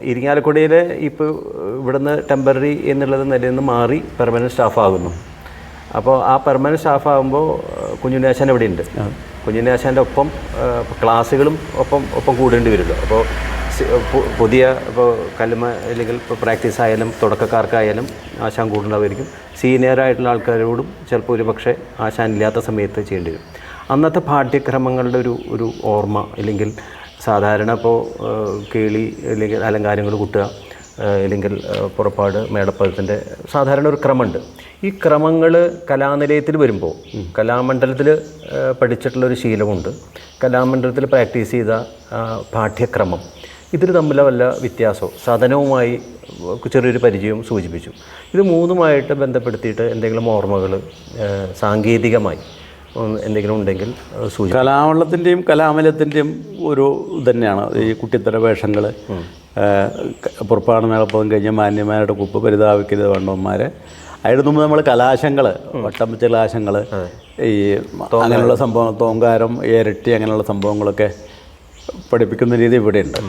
ഇരിങ്ങാലക്കുടയിൽ ഇപ്പോൾ ഇവിടുന്ന് ടെമ്പററി എന്നുള്ളത് നിലയിൽ നിന്ന് മാറി പെർമനൻറ്റ് സ്റ്റാഫാകുന്നു. അപ്പോൾ ആ പെർമനൻറ്റ് സ്റ്റാഫാകുമ്പോൾ കുഞ്ഞുണ്ണിയാശാൻ ഇവിടെ ഉണ്ട്. കുഞ്ഞുണ്ണിയാശാൻ്റെ ഒപ്പം ക്ലാസ്സുകളും ഒപ്പം കൂടേണ്ടി വരുമല്ലോ. അപ്പോൾ പുതിയ ഇപ്പോൾ കല്ലുമ അല്ലെങ്കിൽ ഇപ്പോൾ പ്രാക്ടീസ് ആയാലും തുടക്കക്കാർക്കായാലും ആശാൻ കൂടുന്നതായിരിക്കും. സീനിയറായിട്ടുള്ള ആൾക്കാരോടും ചിലപ്പോൾ ഒരു പക്ഷേ ആശാൻ ഇല്ലാത്ത സമയത്ത് ചെയ്യേണ്ടി വരും. അന്നത്തെ പാഠ്യക്രമങ്ങളുടെ ഒരു ഓർമ്മ, അല്ലെങ്കിൽ സാധാരണ ഇപ്പോൾ കേളി അല്ലെങ്കിൽ അലങ്കാരങ്ങൾ കൂട്ടുക, അല്ലെങ്കിൽ പുറപ്പാട്, മേടപ്പദത്തിൻ്റെ സാധാരണ ഒരു ക്രമമുണ്ട്. ഈ ക്രമങ്ങൾ കലാനിലയത്തിൽ വരുമ്പോൾ കലാമണ്ഡലത്തിൽ പഠിച്ചിട്ടുള്ളൊരു ശീലമുണ്ട്, കലാമണ്ഡലത്തിൽ പ്രാക്ടീസ് ചെയ്ത പാഠ്യക്രമം, ഇതിന് തമ്മിൽ വല്ല വ്യത്യാസവും സദനവുമായി ചെറിയൊരു പരിചയവും സൂചിപ്പിച്ചു. ഇത് മൂന്നുമായിട്ട് ബന്ധപ്പെടുത്തിയിട്ട് എന്തെങ്കിലും ഓർമ്മകൾ സാങ്കേതികമായി എന്തെങ്കിലും ഉണ്ടെങ്കിൽ സൂചിപ്പിക്കും. കലാമണ്ഡലത്തിൻ്റെയും കലാമലത്തിൻ്റെയും ഒരു തന്നെയാണ് ഈ കുട്ടിത്തര വേഷങ്ങൾ. പുറപ്പാട് മേളപ്പദം കഴിഞ്ഞ് മാന്യന്മാരുടെ കുപ്പ് പരിതാപിക്കരുത് വേണ്ടവന്മാരെ. അതിന് മുമ്പ് നമ്മൾ കലാശങ്ങൾ, വട്ടംവെച്ച കലാശങ്ങൾ, ഈ അങ്ങനെയുള്ള സംഭവങ്ങൾ, തോങ്കാരം, ഇരട്ടി, അങ്ങനെയുള്ള സംഭവങ്ങളൊക്കെ പഠിപ്പിക്കുന്ന രീതി ഇവിടെയുണ്ട്.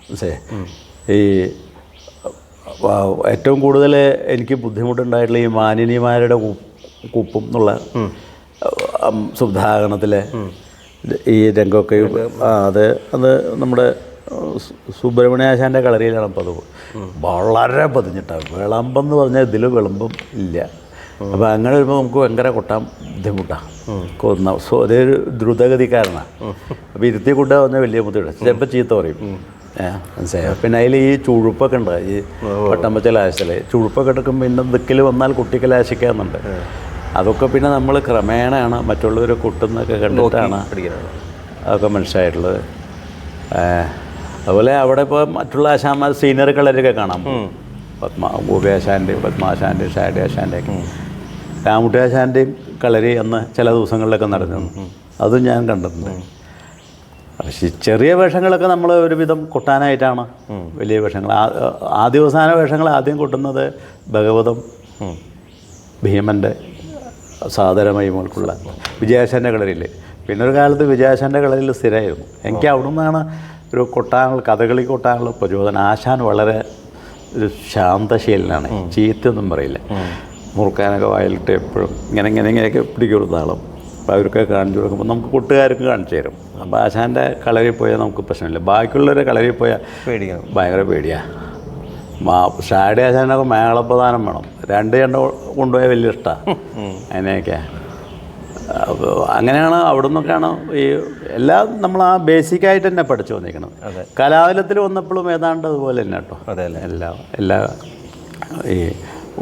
പക്ഷേ ഈ ഏറ്റവും കൂടുതൽ എനിക്ക് ബുദ്ധിമുട്ടുണ്ടായിട്ടുള്ള ഈ മാന്യന്മാരുടെ കുപ്പും എന്നുള്ള സുധാകരണത്തിലെ ഈ രംഗമൊക്കെ അത് നമ്മുടെ സുബ്രഹ്മണ്യാശാൻ്റെ കളരിയിലാണ് പതിവ്. വളരെ പതിഞ്ഞിട്ടാണ് വിളമ്പെന്ന് പറഞ്ഞാൽ ഇതിൽ വിളമ്പം ഇല്ല. അപ്പോൾ അങ്ങനെ വരുമ്പോൾ നമുക്ക് ഭയങ്കര കൊട്ടാൻ ബുദ്ധിമുട്ടാണ്. ഒരു ദ്രുതഗതിക്കാരനാണ്. അപ്പോൾ ഇരുത്തി കൊണ്ടാൽ പറഞ്ഞാൽ വലിയ ബുദ്ധിമുട്ട്, ചിലപ്പോൾ ചീത്ത പറയും. മനസ്സിലായോ? പിന്നെ അതിൽ ഈ ചുഴുപ്പൊക്കെ ഉണ്ട്. ഈ വട്ടംവെച്ച ലാശത്തിൽ ചുഴുപ്പൊക്കെ എടുക്കും. പിന്നെ ദിക്കിൽ വന്നാൽ കുട്ടിക്ക് ലാശിക്കാമെന്നുണ്ട്. അതൊക്കെ പിന്നെ നമ്മൾ ക്രമേണയാണ് മറ്റുള്ളവർ കൊട്ടുന്നൊക്കെ കണ്ടിട്ടാണ് അതൊക്കെ മനസ്സിലായിട്ടുള്ളത്. അതുപോലെ അവിടെ ഇപ്പോൾ മറ്റുള്ള ആശാന്മാർ സീനിയർ കളരിയൊക്കെ കാണാം. ഗോപിയാശാൻ്റെയും പത്മാശാൻ്റെയും ഷാഡിയാശാൻ്റെയൊക്കെ രാമുട്ടിയാശാൻ്റെയും കളരി അന്ന് ചില ദിവസങ്ങളിലൊക്കെ നടന്നിരുന്നു. അതും ഞാൻ കണ്ടിട്ടുണ്ട്. പക്ഷേ ചെറിയ വേഷങ്ങളൊക്കെ നമ്മൾ ഒരുവിധം കൊട്ടാനായിട്ടാണ്. വലിയ വേഷങ്ങൾ ആദ്യവസാന വേഷങ്ങൾ ആദ്യം കൊട്ടുന്നത് ഭഗവതം, ഭീമൻ്റെ സാദരമഹിമകൾക്കുള്ള വിജയാശാൻ്റെ കളരിയിൽ. പിന്നെ ഒരു കാലത്ത് വിജയാശാൻ്റെ കളരിയിൽ സ്ഥിരമായിരുന്നു. എനിക്ക് അവിടെ നിന്നാണ് ഒരു കൊട്ടാനുള്ള കഥകളി കൊട്ടാനുള്ള പ്രചോദനം. ആശാൻ വളരെ ഒരു ശാന്തശീലനാണ്, ചീത്തൊന്നും പറയില്ല. മുറുക്കാനൊക്കെ വായിലിട്ട് എപ്പോഴും ഇങ്ങനെയൊക്കെ പിടിക്കൊരു താളം. അപ്പോൾ അവർക്ക് കാണിച്ചു കൊടുക്കുമ്പോൾ നമുക്ക് കൂട്ടുകാർക്ക് കാണിച്ചു തരും. അപ്പോൾ ആശാൻ്റെ കളരിൽ പോയാൽ നമുക്ക് പ്രശ്നമില്ല. ബാക്കിയുള്ളവരെ കളരിൽ പോയാൽ ഭയങ്കര പേടിയാണ്. ഷാഡി ആശാനൊക്കെ മേളപ്രധാനം വേണം. രണ്ട് കൊണ്ടുപോയാൽ വലിയ ഇഷ്ടമാണ്. അതിനെയൊക്കെ അപ്പോൾ അങ്ങനെയാണ്. അവിടെ നിന്നൊക്കെയാണ് ഈ എല്ലാം നമ്മൾ ആ ബേസിക്കായിട്ട് തന്നെ പഠിച്ചു വന്നിരിക്കണം. കലാലയത്തിൽ വന്നപ്പോഴും ഏതാണ്ട് അതുപോലെ തന്നെ കേട്ടോ. എല്ലാ ഈ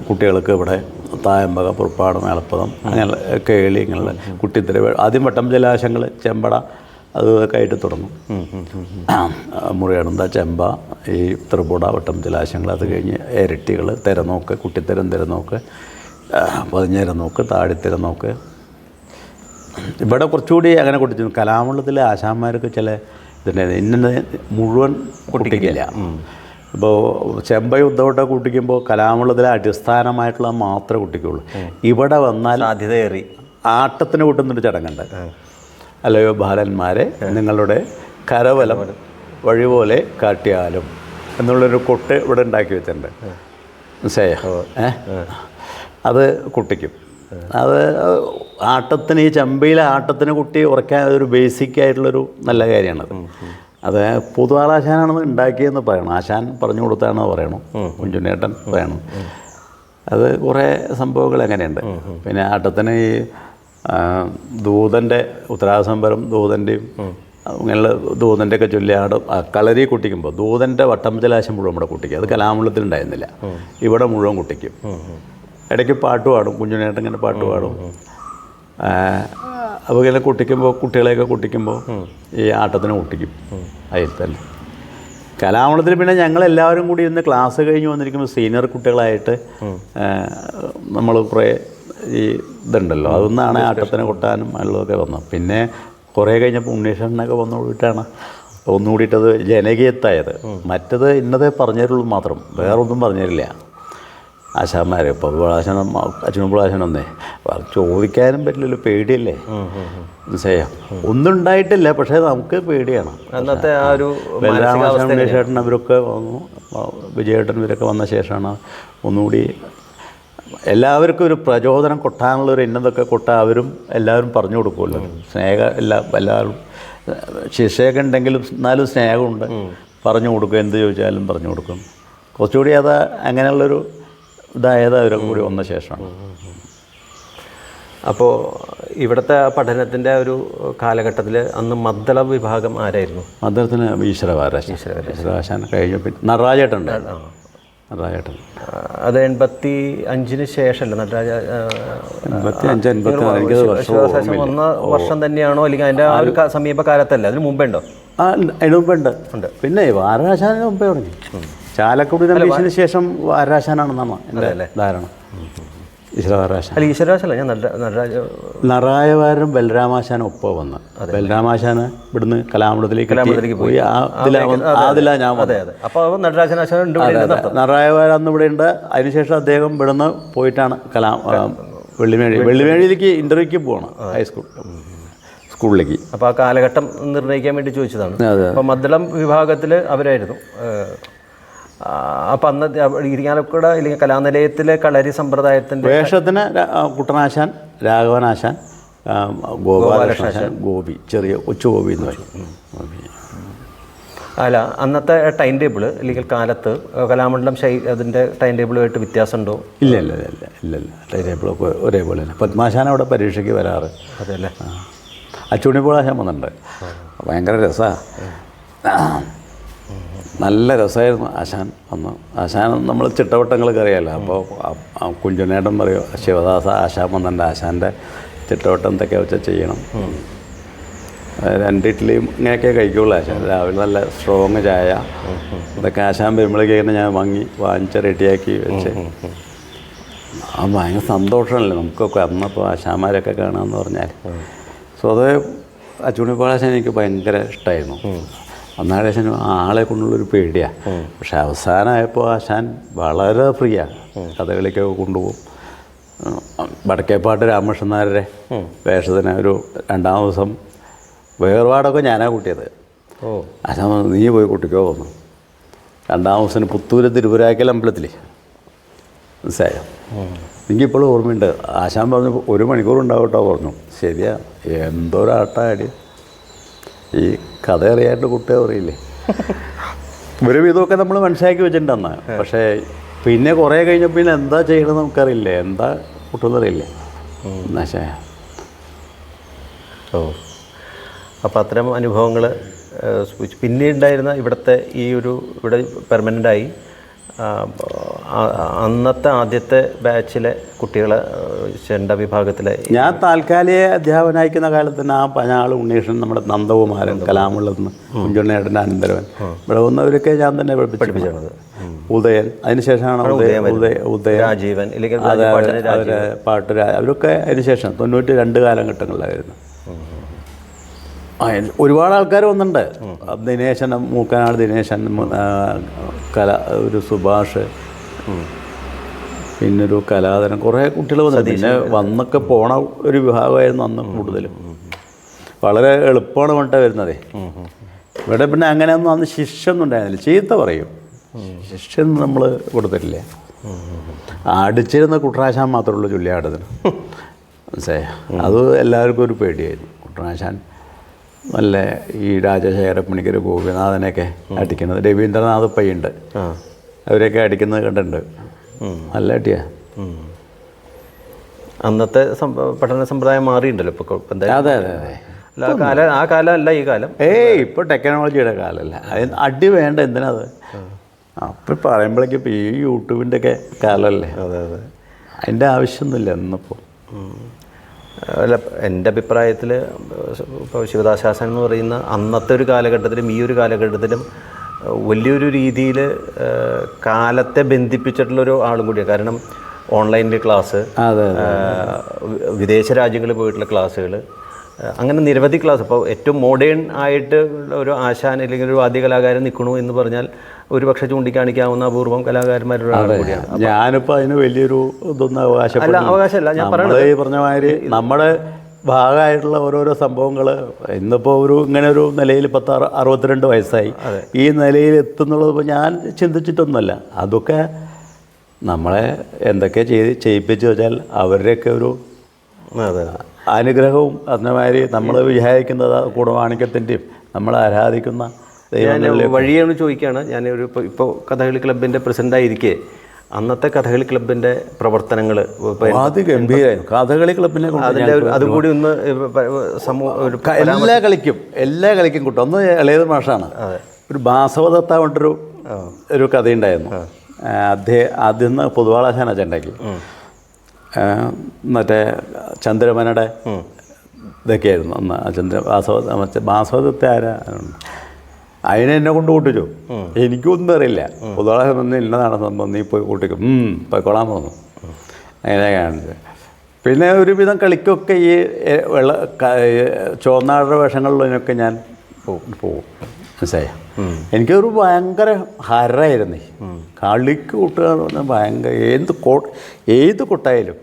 കുട്ടികൾക്ക് ഇവിടെ തായമ്പക, പുറപ്പാട്, മേളപ്പദം, അങ്ങനെയുള്ള കേളി, ഇങ്ങനെയുള്ള കുട്ടിത്തിര, ആദ്യം വട്ടം ജലാശങ്ങൾ, ചെമ്പട, അതൊക്കെ ആയിട്ട് തുടങ്ങും. മുറിയടന്ത, ചെമ്പ, ഈ ത്രിപുട, വട്ടം ജലാശങ്ങൾ, അത് കഴിഞ്ഞ് ഇരട്ടികൾ, തിരനോക്ക്, കുട്ടിത്തരം തിരനോക്ക്, പതിഞ്ഞിരനോക്ക്, താടിത്തിരനോക്ക്. ഇവിടെ കുറച്ചുകൂടി അങ്ങനെ കൊട്ടിച്ചു. കലാമണ്ഡലത്തിലെ ആശാന്മാർക്ക് ചില ഇതുണ്ടായിരുന്നു. ഇന്നത് മുഴുവൻ കൊട്ടിക്കില്ല. ഇപ്പോൾ ചെമ്പ യുദ്ധവട്ട കൂട്ടിക്കുമ്പോൾ കലാമണ്ഡലത്തിലെ അടിസ്ഥാനമായിട്ടുള്ള മാത്രമേ കുട്ടിക്കുള്ളൂ. ഇവിടെ വന്നാൽ സാധ്യതയേറി ആട്ടത്തിന് കൂട്ടുന്നൊരു ചടങ്ങുണ്ട്. അല്ലയോ ബാലന്മാരെ, നിങ്ങളുടെ കരവലം വഴി പോലെ കാട്ടിയാലും എന്നുള്ളൊരു കൊട്ട് ഇവിടെ ഉണ്ടാക്കി വെച്ചിട്ടുണ്ട്. മനസ്സിലായോ? അത് കുട്ടിക്കും. അത് ആട്ടത്തിന്, ഈ ചെമ്പയിലെ ആട്ടത്തിന് കുട്ടി ഉറക്കാൻ അതൊരു ബേസിക്കായിട്ടുള്ളൊരു നല്ല കാര്യമാണത്. അത് പൊതുവാളാശാനാണെന്ന് ഉണ്ടാക്കിയെന്ന് പറയണം. ആശാൻ പറഞ്ഞു കൊടുത്താണെന്ന് പറയണം. കുഞ്ചുണ്ണേട്ടൻ പറയണം. അത് കുറേ സംഭവങ്ങൾ എങ്ങനെയുണ്ട്. പിന്നെ ആട്ടത്തിന് ഈ ദൂതൻ്റെ ഉത്തരാസംബരം, ദൂതൻ്റെയും അങ്ങനെയുള്ള ദൂതൻ്റെയൊക്കെ ചൊല്ലി കളരി കുട്ടിക്കുമ്പോൾ ദൂതൻ്റെ വട്ടംചലാശം മുഴുവൻ ഇവിടെ കുട്ടിക്കും. അത് കലാമണ്ഡലത്തിൽ ഉണ്ടായിരുന്നില്ല. ഇവിടെ മുഴുവൻ കുട്ടിക്കും. ഇടയ്ക്ക് പാട്ട് പാടും. കുഞ്ഞുണ്ണേട്ടൻ ഇങ്ങനെ പാട്ട് പാടും. അപ്പോൾ ഇങ്ങനെ കുട്ടിക്കുമ്പോൾ, കുട്ടികളെയൊക്കെ കുട്ടിക്കുമ്പോൾ ഈ ആട്ടത്തിന് കുട്ടിക്കും. അതിൽ തന്നെ കലാമണ്ഡലത്തിൽ പിന്നെ ഞങ്ങളെല്ലാവരും കൂടി ഇന്ന് ക്ലാസ് കഴിഞ്ഞ് വന്നിരിക്കുമ്പോൾ സീനിയർ കുട്ടികളായിട്ട് നമ്മൾ കുറേ ഈ ഇതുണ്ടല്ലോ, അതൊന്നാണ് ആട്ടത്തിന് കൊട്ടാനും ഉള്ളതൊക്കെ വന്നത്. പിന്നെ കുറേ കഴിഞ്ഞപ്പോൾ ഉണ്ണീഷണ്ണൊക്കെ ഒന്നുകൂടിയിട്ടത് ജനകീയത്തായത്. മറ്റത് ഇന്നതേ പറഞ്ഞുതരുള്ളൂ മാത്രം, വേറൊന്നും പറഞ്ഞുതരില്ല ആശാന്മാർ. ഇപ്പോൾ അച്ഛനുപിള്ളാശനൊന്നേ ചോദിക്കാനും പറ്റില്ലല്ലോ, പേടിയല്ലേ. മനസ്സിലായോ? ഒന്നും ഉണ്ടായിട്ടില്ല, പക്ഷേ നമുക്ക് പേടിയാണ്. അന്നത്തെ ആ ഒരു ബലരാമാശാൻ ഉണ്ണീഷേട്ടൻ അവരൊക്കെ വന്നു, വിജയേട്ടൻ ഇവരൊക്കെ വന്ന ശേഷമാണ് ഒന്നുകൂടി എല്ലാവർക്കും ഒരു പ്രചോദനം കൊട്ടാനുള്ളൊരു ഇന്നതൊക്കെ അവരും എല്ലാവരും പറഞ്ഞു കൊടുക്കുമല്ലോ. എല്ലാവരും ശിക്ഷയൊക്കെ ഉണ്ടെങ്കിലും എന്നാലും സ്നേഹമുണ്ട്, പറഞ്ഞു കൊടുക്കും, എന്ത് ചോദിച്ചാലും പറഞ്ഞു കൊടുക്കും. കുറച്ചുകൂടി അത് അങ്ങനെയുള്ളൊരു ഇതായത് അവരൊക്കെ കൂടി വന്ന ശേഷമാണ്. അപ്പോൾ ഇവിടുത്തെ പഠനത്തിൻ്റെ ഒരു കാലഘട്ടത്തിൽ അന്ന് മദ്ദള വിഭാഗം ആരായിരുന്നു? മദ്ദളത്തിന് ഈശ്വരവാരാശാൻ കഴിഞ്ഞ പിന്നെ നടരാജേട്ടൻ. നടരാജേട്ടൻ അത് 85 ശേഷമല്ല നടരാജ 85 വന്ന വർഷം തന്നെയാണോ, അല്ലെങ്കിൽ അതിൻ്റെ ആ ഒരു സമീപകാലത്തല്ല, അതിന് മുമ്പേ ഉണ്ടോ? അതിന് മുമ്പുണ്ട്. പിന്നെ വാരാശാന് മുമ്പേ തുടങ്ങി. ചാലക്കുടി രമേശിന് ശേഷം വാരാശാനാണെന്നാണ് എൻ്റെ ധാരണ. ഈശ്വരവാരാശാൻ അല്ല, ഈശ്വരവാശല്ല, ഞാൻ നറായവാരും ബലരാമാശാനും ഒപ്പം വന്ന്. ബലരാമാശാന് ഇവിടുന്ന് കലാമണ്ഡലത്തിലേക്ക് പോയി. അതിലാ ഞാൻ വന്നത്. അപ്പോൾ നറായവാർ അന്ന് ഇവിടെ ഉണ്ട്. അതിനുശേഷം അദ്ദേഹം ഇവിടുന്ന് പോയിട്ടാണ് വെള്ളിമേഴിയിലേക്ക് ഇൻ്റർവ്യൂക്ക് പോകണം, സ്കൂളിലേക്ക്. അപ്പോൾ ആ കാലഘട്ടം നിർണ്ണയിക്കാൻ വേണ്ടി ചോദിച്ചതാണ്. അപ്പോൾ മദ്ദളം വിഭാഗത്തിൽ അവരായിരുന്നു. അപ്പം അന്ന് ഇരിങ്ങാലക്കുട അല്ലെങ്കിൽ കലാനിലയത്തിലെ കളരി സമ്പ്രദായത്തിൻ്റെ വേഷത്തിന് കുട്ടനാശാൻ, രാഘവനാശാൻ, ഗോപാലകൃഷ്ണാശാൻ, ഗോപി, ചെറിയ കൊച്ചു ഗോപി എന്ന് പറയും. അല്ല, അന്നത്തെ ടൈം ടേബിൾ അല്ലെങ്കിൽ കാലത്ത് കലാമണ്ഡലം അതിൻ്റെ ടൈം ടേബിളുമായിട്ട് വ്യത്യാസമുണ്ടോ? ഇല്ല ടൈം ടേബിളൊക്കെ ഒരേപോലെ തന്നെ. പത്മാശാൻ അവിടെ പരീക്ഷയ്ക്ക് വരാറ്. അതെ അല്ലേ? അച്ചുണിപ്പോളാശാൻ വന്നിട്ടുണ്ട്. ഭയങ്കര രസമാണ്, നല്ല രസമായിരുന്നു ആശാൻ അന്ന്. ആശാൻ നമ്മൾ ചിട്ടവട്ടങ്ങളൊക്കെ അറിയാമല്ലോ. അപ്പോൾ കുഞ്ചുനേട്ടൻ പറയും, ശിവദാസ ആശാൻ വന്നിട്ടുണ്ട്, ആശാൻ്റെ ചിട്ടവട്ടം എന്തൊക്കെ വെച്ചാൽ ചെയ്യണം. 2 ഇഡ്ഡലിയും ഇങ്ങനെയൊക്കെ കഴിക്കുള്ളൂ ആശാൻ. രാവിലെ നല്ല സ്ട്രോങ് ചായ ഇതൊക്കെ ആശാൻ വരുമ്പോഴേക്കും ഞാൻ വാങ്ങിച്ച് റെഡിയാക്കി വെച്ച്. അത് ഭയങ്കര സന്തോഷമല്ലേ നമുക്കൊക്കെ അന്നപ്പോൾ ആശാന്മാരൊക്കെ കാണാമെന്ന് പറഞ്ഞാൽ. സ്വതവേ അച്ചുണിപ്പാളാശാൻ എനിക്ക് ഭയങ്കര ഇഷ്ടമായിരുന്നു. അന്നാളേശൻ ആളെ കൊണ്ടുള്ളൊരു പേടിയാണ്. പക്ഷെ അവസാനമായപ്പോൾ ആശാൻ വളരെ ഫ്രീയാണ്. കഥകളിക്കൊക്കെ കൊണ്ടുപോകും. വടക്കേപ്പാട്ട് രാമകൃഷ്ണൻ നായരുടെ വേഷത്തിന് ഒരു 2-ാം ദിവസം വേർപാടൊക്കെ ഞാനാണ് കൂട്ടിയത്. ആശാൻ നീ പോയി കുട്ടിക്കോ വന്നു. 2-ാം ദിവസത്തിന് പുത്തൂര് തിരുവരാക്കൽ അമ്പലത്തിൽ. മനസ്സിലായോ? എനിക്കിപ്പോഴും ഓർമ്മയുണ്ട്. ആശാൻ പറഞ്ഞു 1 മണിക്കൂർ ഉണ്ടാവട്ടോ പറഞ്ഞു. ശരിയാ, എന്തോരാട്ടാടി. ഈ കഥ അറിയാണ്ട് കുട്ടിയെ പറയില്ലേ. ഒരു വിധമൊക്കെ നമ്മൾ മനസ്സിലാക്കി വെച്ചിട്ടുണ്ടെന്ന്. പക്ഷേ പിന്നെ കുറേ കഴിഞ്ഞപ്പോൾ പിന്നെ എന്താ ചെയ്യണമെന്ന് നമുക്കറിയില്ല, എന്താ കുട്ടികളറിയില്ലേ. എന്നാശേ അപ്പോൾ അത്തരം അനുഭവങ്ങൾ പിന്നീടുണ്ടായിരുന്ന ഇവിടുത്തെ ഇവിടെ പെർമനൻ്റായി അന്നത്തെ ആദ്യത്തെ ബാച്ചിലെ കുട്ടികളെ ചെണ്ട വിഭാഗത്തിലെ ഞാൻ താൽക്കാലിക അധ്യാപകനായിരിക്കുന്ന കാലത്ത് തന്നെ ആ ഉണ്ണീഷൻ, നമ്മുടെ നന്ദകുമാരൻ, കലാമുള്ളതെന്ന്, കുഞ്ചുണ്ണേട്ടൻ്റെ അനന്തരവൻ, ഇവിടെ വന്നവരൊക്കെ ഞാൻ തന്നെ പഠിപ്പിച്ചത്. ഉദയൻ, അതിനുശേഷമാണ് ഉദയൻ, രാജീവൻ, പാട്ട് അവരൊക്കെ അതിനുശേഷം 92 കാലഘട്ടങ്ങളിലായിരുന്നു. ഒരുപാട് ആൾക്കാർ വന്നിട്ടുണ്ട്. ദിനേശൻ, മൂക്കനാട് ദിനേശൻ, ഒരു സുഭാഷ്, പിന്നൊരു കലാധരൻ, കുറേ കുട്ടികൾ വന്നത്. പിന്നെ വന്നൊക്കെ പോണ ഒരു വിഭാഗമായിരുന്നു അന്ന് കൂടുതലും. വളരെ എളുപ്പമാണ് കൊണ്ടാണ് വരുന്നതേ. ഇവിടെ പിന്നെ അങ്ങനെയൊന്നും അന്ന് ശിക്ഷയൊന്നും ഉണ്ടായിരുന്നില്ല. ചീത്ത പറയും, ശിക്ഷയൊന്നും നമ്മൾ കൊടുത്തിട്ടില്ല. അടിച്ചിരുന്ന കുട്ടനാശാൻ മാത്രമേ ഉള്ളൂ ചൊല്ലിയാടത്തിന്. മനസ്സിലായോ? അത് എല്ലാവർക്കും ഒരു പേടിയായിരുന്നു. കുട്ടനാശാൻ നല്ല ഈ രാജശേഖരപ്പണിക്കർ, ഗോപിനാഥനെയൊക്കെ അടിക്കുന്നത്, രവീന്ദ്രനാഥ് പയ്യുണ്ട്, അവരെയൊക്കെ അടിക്കുന്നത് കണ്ടിട്ടുണ്ട്. നല്ല അടിയാ. അന്നത്തെ പഠന സമ്പ്രദായം മാറിയിട്ടുണ്ടല്ലോ ഇപ്പോൾ. അതെ ആ കാലം അല്ല ഈ കാലം. ഇപ്പോൾ ടെക്നോളജിയുടെ കാലമല്ല. അതിന് അടി വേണ്ട, എന്തിനത്? അപ്പോൾ പറയുമ്പോഴേക്കും ഇപ്പോൾ ഈ യൂട്യൂബിൻ്റെ ഒക്കെ കാലമല്ലേ. അതിൻ്റെ ആവശ്യമൊന്നുമില്ല ഇന്നിപ്പോൾ. അല്ല, എൻ്റെ അഭിപ്രായത്തിൽ ഇപ്പോൾ ശിവദാസാസൻ എന്ന് പറയുന്ന അന്നത്തെ ഒരു കാലഘട്ടത്തിലും ഈ ഒരു കാലഘട്ടത്തിലും വലിയൊരു രീതിയിൽ കാലത്തെ ബന്ധിപ്പിച്ചിട്ടുള്ളൊരു ആളും കൂടിയാണ്. കാരണം ഓൺലൈനിൽ ക്ലാസ്, വിദേശ രാജ്യങ്ങളിൽ പോയിട്ടുള്ള ക്ലാസ്സുകൾ, അങ്ങനെ നിരവധി ക്ലാസ്. അപ്പോൾ ഏറ്റവും മോഡേൺ ആയിട്ട് ഒരു ആശാൻ അല്ലെങ്കിൽ ഒരു വാദ്യ കലാകാരൻ നിൽക്കണു എന്ന് പറഞ്ഞാൽ ഒരു പക്ഷേ ചൂണ്ടിക്കാണിക്കാവുന്ന അപൂർവം കലാകാരന്മാരുടെ ആൾ കൂടിയാണ്. ഞാനിപ്പോൾ അതിന് വലിയൊരു ഇതൊന്നും അവകാശമല്ല ഞാൻ പറയുന്നത്. ഈ പറഞ്ഞ മാതിരി നമ്മുടെ ഭാഗമായിട്ടുള്ള ഓരോരോ സംഭവങ്ങൾ ഇന്നിപ്പോൾ ഇങ്ങനെ ഒരു നിലയിൽ 62 വയസ്സായി ഈ നിലയിൽ എത്തുന്നുള്ളത് ഇപ്പോൾ ഞാൻ ചിന്തിച്ചിട്ടൊന്നുമല്ല. അതൊക്കെ നമ്മളെ എന്തൊക്കെ ചെയ്യിപ്പിച്ച് വെച്ചാൽ അവരുടെയൊക്കെ ഒരു അനുഗ്രഹവും അതിനുമാതിരി നമ്മൾ വിചാരിക്കുന്നത് കുടമാണിക്യത്തിൻ്റെയും നമ്മൾ ആരാധിക്കുന്ന വഴിയാണ് ചോദിക്കുകയാണ്. ഞാൻ ഇപ്പോൾ കഥകളി ക്ലബിൻ്റെ പ്രസിഡൻ്റായിരിക്കെ അന്നത്തെ കഥകളി ക്ലബിൻ്റെ പ്രവർത്തനങ്ങൾ ഗംഭീരമായിരുന്നു. കഥകളി ക്ലബിനെ അതും കൂടി ഒന്ന് എല്ലാ കളിക്കും കിട്ടും. ഒന്ന് ഇളയത് മാഷാണ്. ഒരു ബാസവദത്ത കൊണ്ടൊരു കഥയുണ്ടായിരുന്നു. ആദ്യം പൊതുവാളാശാന ചെണ്ടാക്കി മറ്റേ ചന്ദ്രമനയുടെ ഇതൊക്കെയായിരുന്നു അന്ന്. ബാസവദത്തെ ആരാ അതിനെന്നെ കൊണ്ട് കൂട്ടിച്ചു. എനിക്കൊന്നും അറിയില്ല. പൊതുവാളാശം വന്ന് ഇന്നതാണ് സംഭവം, നീ പോയി കൂട്ടിക്കും, പോയിക്കൊള്ളാൻ തോന്നു. അങ്ങനെയൊക്കെയാണ്. പിന്നെ ഒരുവിധം കളിക്കൊക്കെ ഈ ചുവന്നാടുടെ വേഷങ്ങളിലൊക്കെ ഞാൻ പോകും. മനസ്സിലായ എനിക്കൊരു ഭയങ്കര ഹരമായിരുന്നു. കളിക്ക് കൂട്ടുക എന്ന് പറഞ്ഞാൽ ഭയങ്കര ഏത് കൊട്ടായാലും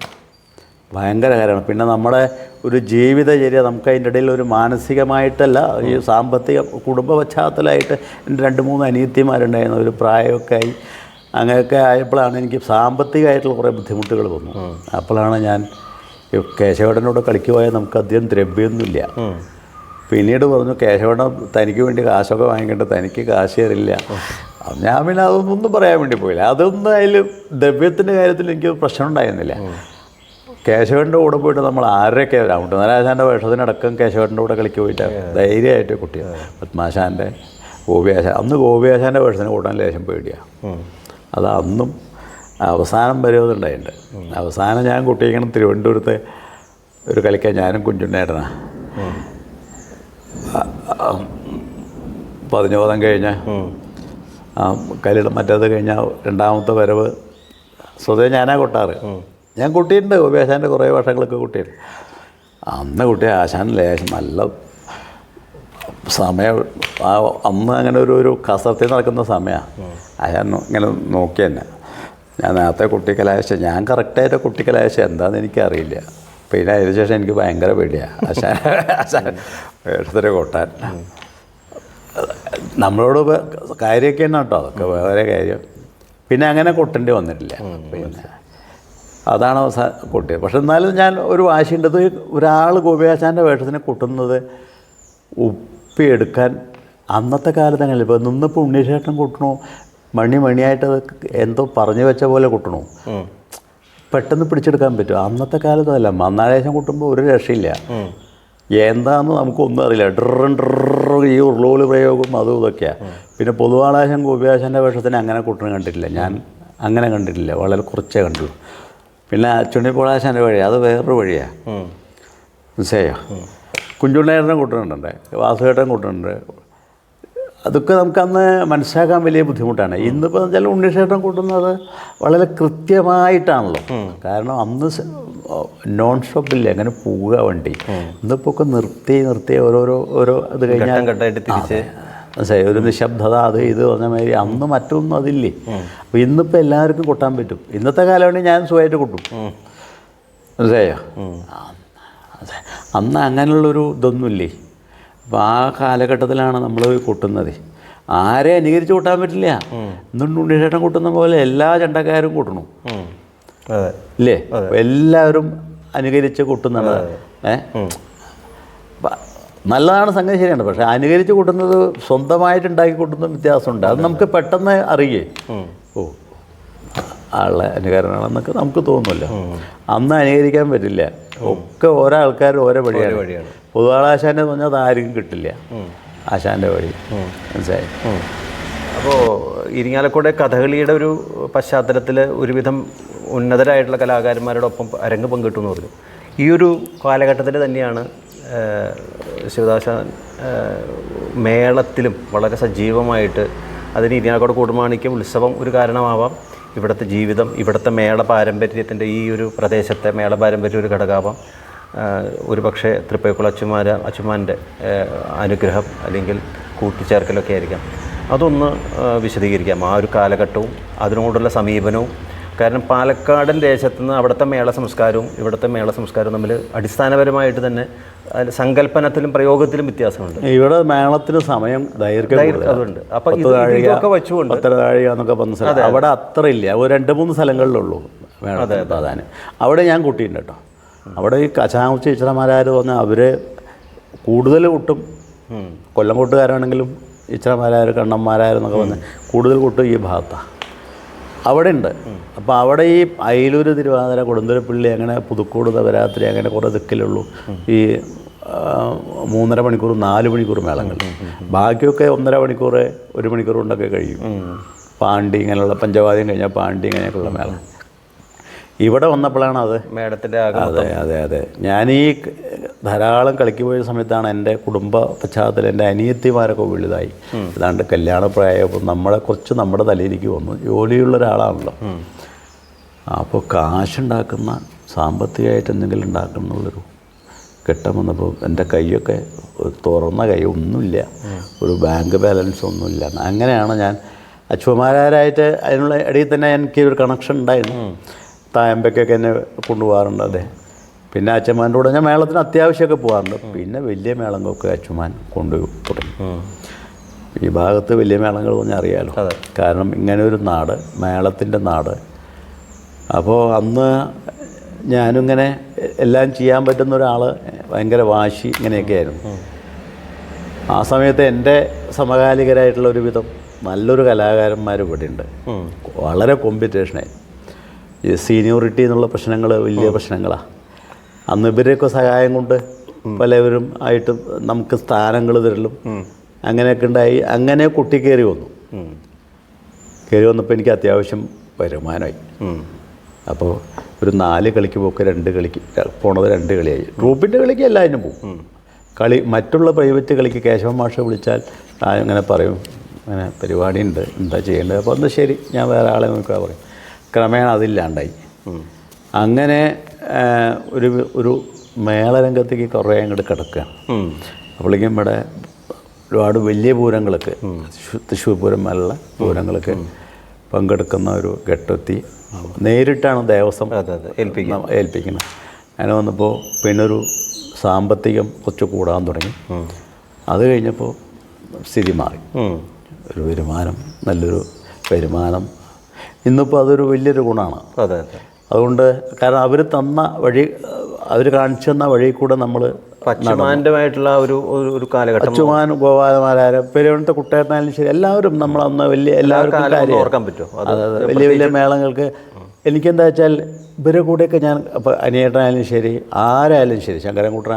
ഭയങ്കര ഹരമാണ്. പിന്നെ നമ്മുടെ ഒരു ജീവിതചര്യ നമുക്ക് അതിൻ്റെ ഇടയിൽ ഒരു മാനസികമായിട്ടല്ല, ഈ സാമ്പത്തിക കുടുംബ പശ്ചാത്തലമായിട്ട് എൻ്റെ 2-3 അനിയത്തിമാരുണ്ടായിരുന്നു. ഒരു പ്രായമൊക്കെ ആയി അങ്ങനെയൊക്കെ ആയപ്പോഴാണ് എനിക്ക് സാമ്പത്തികമായിട്ടുള്ള കുറേ ബുദ്ധിമുട്ടുകൾ വന്നു. അപ്പോഴാണ് ഞാൻ കേശവേട്ടനോട് കളിക്ക് പോയാൽ നമുക്ക് അധികം ദ്രവ്യമൊന്നുമില്ല. പിന്നീട് പറഞ്ഞു, കേശവേട്ടൻ തനിക്ക് വേണ്ടി കാശൊക്കെ വാങ്ങിക്കേണ്ട, തനിക്ക് കാശ് തരില്ല. ഞാൻ പിന്നെ അതൊന്നും പറയാൻ വേണ്ടി പോയില്ല. അതൊന്നും അതിൽ ദ്രവ്യത്തിൻ്റെ കാര്യത്തിൽ എനിക്ക് പ്രശ്നം ഉണ്ടായിരുന്നില്ല. കേശവൻ്റെ കൂടെ പോയിട്ട് നമ്മൾ ആരൊക്കെ രാമനാരാശാൻ്റെ വേഷത്തിനടക്കം കേശവൻ്റെ കൂടെ കളിക്ക് പോയിട്ട് ധൈര്യമായിട്ട് കുട്ടിയാണ്. പത്മാശാൻ്റെ, ഗോപിയാശാൻ. അന്ന് ഗോപിയാശാൻ്റെ വേഷത്തിന് കൂട്ടാൻ ലേശം പേടിയാണ്. അത് അന്നും അവസാനം വരെ അതുണ്ടായിട്ടുണ്ട്. അവസാനം ഞാൻ കുട്ടിക്കണം തിരുവനന്തപുരത്ത് ഒരു കളിക്കാൻ ഞാനും കുഞ്ചുണ്ണേട്ടനാണ്. 15 കഴിഞ്ഞ് കളിയുടെ മറ്റേത് കഴിഞ്ഞാൽ രണ്ടാമത്തെ വരവ് സ്വതവേ ഞാനാ കൊട്ടാറ്. ഞാൻ കുട്ടിയുണ്ട്. ഗോപിയാശാൻ്റെ കുറേ വർഷങ്ങളൊക്കെ കുട്ടിയുണ്ട്. അന്ന് കുട്ടി ആശാൻ ലേശം നല്ല സമയം. അന്ന് അങ്ങനെ ഒരു കസർത്തിൽ നടക്കുന്ന സമയമാണ്. ആശാൻ ഇങ്ങനെ നോക്കി തന്നെ. ഞാൻ നേരത്തെ കുട്ടിക്കലാശ ഞാൻ കറക്റ്റായിട്ട് കുട്ടിക്കലാശ എന്താണെന്ന് എനിക്കറിയില്ല. പിന്നെ അതിന് ശേഷം എനിക്ക് ഭയങ്കര പേടിയാണ് ആശാൻ വേഷത്തിനെ കൊട്ടാൻ. നമ്മളോട് കാര്യമൊക്കെ തന്നെ കേട്ടോ, അതൊക്കെ വേറെ കാര്യം. പിന്നെ അങ്ങനെ കൊട്ടേണ്ടി വന്നിട്ടില്ല. പിന്നെ അതാണ് കൊട്ടിയത്. പക്ഷെ എന്നാലും ഞാൻ ഒരു വാശിയുണ്ടത്, ഒരാൾ ഗോപിയാശാൻ്റെ വേഷത്തിനെ കൊട്ടുന്നത് ഒപ്പിയെടുക്കാൻ അന്നത്തെ കാലത്ത് അങ്ങനെ. ഇപ്പോൾ നിന്നിപ്പോൾ ഉണ്ണീഷേട്ടൻ കൊട്ടണോ, മണിയായിട്ട് എന്തോ പറഞ്ഞു വെച്ച പോലെ കൊട്ടണോ, പെട്ടെന്ന് പിടിച്ചെടുക്കാൻ പറ്റും. അന്നത്തെ കാലത്തല്ല. മന്നാഴേശം കൊട്ടുമ്പോൾ ഒരു രക്ഷയില്ല. എന്താണെന്ന് നമുക്കൊന്നും അറിയില്ല. ഈ ഉരുളോല് പ്രയോഗം അതും ഇതൊക്കെയാണ്. പിന്നെ പൊതുവാളാശം ഗോപിയാശാൻ്റെ വേഷത്തിന് അങ്ങനെ കൊട്ടണം കണ്ടിട്ടില്ല ഞാൻ. അങ്ങനെ കണ്ടിട്ടില്ല, വളരെ കുറച്ചേ കണ്ടുള്ളൂ. പിന്നെ ചുണ്ണിപ്പൊളാശാൻ്റെ വഴി അത് വേറൊരു വഴിയാണ്. മനസ്സിലായോ? കുഞ്ചുണ്ണേട്ടനും കൂട്ടുന്നുണ്ട്, വാസുവേട്ടൻ കൂട്ടുന്നുണ്ട്. അതൊക്കെ നമുക്കന്ന് മനസ്സിലാക്കാൻ വലിയ ബുദ്ധിമുട്ടാണ്. ഇന്നിപ്പോൾ വെച്ചാൽ ഉണ്ണീഷേട്ടൻ കൂട്ടുന്നത് വളരെ കൃത്യമായിട്ടാണല്ലോ. കാരണം അന്ന് നോൺ സ്റ്റോപ്പില്ല, അങ്ങനെ പോവുക വണ്ടി. ഇന്നിപ്പോൾ ഒക്കെ നിർത്തി ഓരോ ഇത് കഴിഞ്ഞാൽ മനസ്സിലായി ഒരു നിശബ്ദത, അത് ഇത് പറഞ്ഞ മാതിരി. അന്ന് മറ്റൊന്നും അതില്ലേ. അപ്പോൾ ഇന്നിപ്പോൾ എല്ലാവർക്കും കൊട്ടാൻ പറ്റും. ഇന്നത്തെ കാലമാണെങ്കിൽ ഞാൻ സുഖമായിട്ട് കൊട്ടും. മനസ്സിലായോ? അന്ന് അങ്ങനെയുള്ളൊരു ഇതൊന്നുമില്ലേ. അപ്പോൾ ആ കാലഘട്ടത്തിലാണ് നമ്മൾ കൊട്ടുന്നത്. ആരെ അനുകരിച്ച് കൊട്ടാൻ പറ്റില്ല. ഇന്നുണ്ട് ഉണ്ണീഷേട്ടൻ കൊട്ടുന്ന പോലെ എല്ലാ ചണ്ടക്കാരും കൊട്ടണം ഇല്ലേ? എല്ലാവരും അനുകരിച്ച് കൊട്ടുന്നത് നല്ലതാണ്, സംഗതി ശരിയാണ്. പക്ഷേ അനുകരിച്ച് കൂട്ടുന്നത് സ്വന്തമായിട്ടുണ്ടാക്കി കൂട്ടുന്ന വ്യത്യാസമുണ്ട്. അത് നമുക്ക് പെട്ടെന്ന് അറിയേ, ഓ ആളെ അനുകരണമാണെന്നൊക്കെ നമുക്ക് തോന്നുമല്ലോ. അന്ന് അനുകരിക്കാൻ പറ്റില്ല. ഒക്കെ ഓരോ ആൾക്കാർ ഓരോ വഴിയാണ്. പൊതുവാളാശാൻ്റെ പറഞ്ഞാൽ അത് ആർക്കും കിട്ടില്ല, ആശാൻ്റെ വഴി. മനസ്സിലായി? അപ്പോൾ ഇരിങ്ങാലക്കുട കഥകളിയുടെ ഒരു പശ്ചാത്തലത്തിൽ ഒരുവിധം ഉന്നതരായിട്ടുള്ള കലാകാരന്മാരോടൊപ്പം അരങ്ങ് പങ്കിട്ടെന്ന് പറഞ്ഞു. ഈ ഒരു കാലഘട്ടത്തിൽ തന്നെയാണ് ശിവദാസൻ മേളത്തിലും വളരെ സജീവമായിട്ട്. അതിന് ഇരിങ്ങാലക്കുട കൂടുമാണിക്യം ഉത്സവം ഒരു കാരണമാവാം. ഇവിടുത്തെ ജീവിതം, ഇവിടുത്തെ മേള പാരമ്പര്യത്തിൻ്റെ ഈ ഒരു പ്രദേശത്തെ മേള പാരമ്പര്യം ഒരു ഘടകമാവാം. ഒരു പക്ഷേ തൃപ്പേക്കുള അച്ചുമാൻ്റെ അനുഗ്രഹം അല്ലെങ്കിൽ കൂട്ടിച്ചേർക്കലൊക്കെ ആയിരിക്കാം. അതൊന്ന് വിശദീകരിക്കാം, ആ ഒരു കാലഘട്ടവും അതിനോടുള്ള സമീപനവും. കാരണം പാലക്കാടൻ ദേശത്തുനിന്ന് അവിടുത്തെ മേള സംസ്കാരവും ഇവിടുത്തെ മേള സംസ്കാരവും തമ്മിൽ അടിസ്ഥാനപരമായിട്ട് തന്നെ സങ്കല്പനത്തിലും പ്രയോഗത്തിലും വ്യത്യാസമുണ്ട്. ഇവിടെ മേളത്തിന് സമയം അതുണ്ട്. അപ്പോൾ ഇതൊക്കെ വെച്ചുകൊണ്ട് എന്നൊക്കെ പറഞ്ഞ അവിടെ അത്ര ഇല്ല, ഒരു 2-3 സ്ഥലങ്ങളിലുള്ളൂ മേളത്തിന് പ്രാധാന്യം. അവിടെ ഞാൻ കൂട്ടിയിട്ടുണ്ട് കേട്ടോ. അവിടെ ഈ കച്ചാമുച്ചി ഇച്ചിറമാരാർ പറഞ്ഞാൽ അവർ കൂടുതൽ കൂട്ടും. കൊല്ലംകോട്ടുകാരാണെങ്കിലും ഇച്ചിറമാരാർ കണ്ണന്മാരാരെന്നൊക്കെ പറഞ്ഞാൽ കൂടുതൽ കൂട്ടും ഈ ഭാഗത്താണ്. അവിടെ ഉണ്ട്. അപ്പോൾ അവിടെ ഈ അയിലൂർ തിരുവാതിര, കൊടുന്തുരപ്പള്ളി, അങ്ങനെ പുതുക്കോട് നവരാത്രി, അങ്ങനെ കുറേ ദിക്കിലുള്ളൂ ഈ 3.5 മണിക്കൂർ 4 മണിക്കൂർ മേളങ്ങൾ. ബാക്കിയൊക്കെ 1.5 മണിക്കൂർ 1 മണിക്കൂർ കൊണ്ടൊക്കെ കഴിയും. പാണ്ടി ഇങ്ങനെയുള്ള പഞ്ചവാദ്യം കഴിഞ്ഞാൽ പാണ്ടി ഇങ്ങനെയൊക്കെയുള്ള മേളം. ഇവിടെ വന്നപ്പോഴാണ് അത് മേളത്തിൻ്റെ അതെ ഞാൻ ഈ ധാരാളം കളിക്ക് പോയ സമയത്താണ് എൻ്റെ കുടുംബ പശ്ചാത്തലം, എൻ്റെ അനിയത്തിമാരൊക്കെ വലുതായി, ഏതാണ്ട് കല്യാണപ്രായപ്പോൾ നമ്മളെക്കുറിച്ച് നമ്മുടെ തലയിലേക്ക് വന്നു. ജോലിയുള്ള ഒരാളാണല്ലോ. അപ്പോൾ കാശുണ്ടാക്കുന്ന, സാമ്പത്തികമായിട്ട് എന്തെങ്കിലും ഉണ്ടാക്കുന്നുള്ളൊരു ഘട്ടം വന്നപ്പോൾ എൻ്റെ കൈയൊക്കെ തുറന്ന കൈ, ഒന്നുമില്ല, ഒരു ബാങ്ക് ബാലൻസ് ഒന്നുമില്ല. അങ്ങനെയാണ് ഞാൻ അച്ചുമാരായിട്ട് അതിനുള്ള ഇടയിൽ തന്നെ എനിക്കൊരു കണക്ഷൻ ഉണ്ടായിരുന്നു. തായമ്പയ്ക്കൊക്കെ എന്നെ കൊണ്ടുപോകാറുണ്ട്. അതെ. പിന്നെ അച്ഛന്മാരുടെ കൂടെ ഞാൻ മേളത്തിന് അത്യാവശ്യമൊക്കെ പോകാറുണ്ട്. പിന്നെ വലിയ മേളങ്ങളൊക്കെ അച്ഛന്മാൻ കൊണ്ടുപോയി തുടങ്ങി. ഈ ഭാഗത്ത് വലിയ മേളങ്ങൾ പറഞ്ഞാൽ അറിയാമല്ലോ. കാരണം ഇങ്ങനെ ഒരു നാട്, മേളത്തിൻ്റെ നാട്. അപ്പോൾ അന്ന് ഞാനിങ്ങനെ എല്ലാം ചെയ്യാൻ പറ്റുന്ന ഒരാൾ, ഭയങ്കര വാശി, ഇങ്ങനെയൊക്കെ ആയിരുന്നു. ആ സമയത്ത് എൻ്റെ സമകാലികരായിട്ടുള്ള ഒരുവിധം നല്ലൊരു കലാകാരന്മാർ ഇവിടെ ഉണ്ട്. വളരെ കോമ്പറ്റീഷനായി. ഈ സീനിയോറിറ്റി എന്നുള്ള പ്രശ്നങ്ങൾ വലിയ പ്രശ്നങ്ങളാണ്. അന്ന് ഇവരെയൊക്കെ സഹായം കൊണ്ട് പലവരും ആയിട്ട് നമുക്ക് സ്ഥാനങ്ങൾ തരലും അങ്ങനെയൊക്കെ ഉണ്ടായി. അങ്ങനെ കുട്ടി കയറി വന്നപ്പോൾ എനിക്ക് അത്യാവശ്യം വരുമാനമായി. അപ്പോൾ ഒരു 4 കളിക്ക് പോക്ക് 2 കളിക്ക് പോണത് 2 കളിയായി. ട്രൂപ്പിൻ്റെ കളിക്ക് എല്ലാവരും പോകും. മറ്റുള്ള പ്രൈവറ്റ് കളിക്ക് കേശവ മാഷ വിളിച്ചാൽ അങ്ങനെ പറയും, അങ്ങനെ പരിപാടി ഉണ്ട്, എന്താ ചെയ്യേണ്ടത്. അപ്പോൾ ഒന്ന് ശരി, ഞാൻ വേറെ ആളെ നോക്കുക പറയും. ക്രമേണ അതില്ലാണ്ടായി. അങ്ങനെ ഒരു മേളരംഗത്തേക്ക് കുറേ അങ്ങോട്ട് കിടക്കുകയാണ്. അപ്പോഴേക്കും ഇവിടെ ഒരുപാട് വലിയ പൂരങ്ങൾക്ക്, തൃശ്ശൂർ പൂരം പോലുള്ള പൂരങ്ങൾക്ക് പങ്കെടുക്കുന്ന ഒരു ഘട്ടമെത്തി. നേരിട്ടാണ് ദേവസ്വം ഏൽപ്പിക്കുന്നത്. അങ്ങനെ വന്നപ്പോൾ പിന്നെ ഒരു സാമ്പത്തികം കുറച്ച് കൂടാൻ തുടങ്ങി. അത് കഴിഞ്ഞപ്പോൾ സ്ഥിതി മാറി. ഒരു വരുമാനം, നല്ലൊരു വരുമാനം. ഇന്നിപ്പോൾ അതൊരു വലിയൊരു ഗുണമാണ്. അതുകൊണ്ട് കാരണം അവർ തന്ന വഴി, അവർ കാണിച്ചു തന്ന വഴി കൂടെ നമ്മൾ അച്ചുമാൻ്റെതായിട്ടുള്ള ഒരു കാലഘട്ടം, അച്ചുമാൻ, ഗോപാലമാരാര്, പെരുവണ്ണത്തെ കുട്ടേട്ടനായാലും ശരി, എല്ലാവരും നമ്മളന്ന് വലിയ എല്ലാവർക്കും ഓർക്കാൻ പറ്റും. വലിയ വലിയ മേളങ്ങൾക്ക് എനിക്കെന്താ വെച്ചാൽ ഇവരെ കൂടെയൊക്കെ ഞാൻ, അപ്പോൾ അനിയേട്ടനായാലും ശരി, ആരായാലും ശരി, ശങ്കരൻകുട്ടൻ,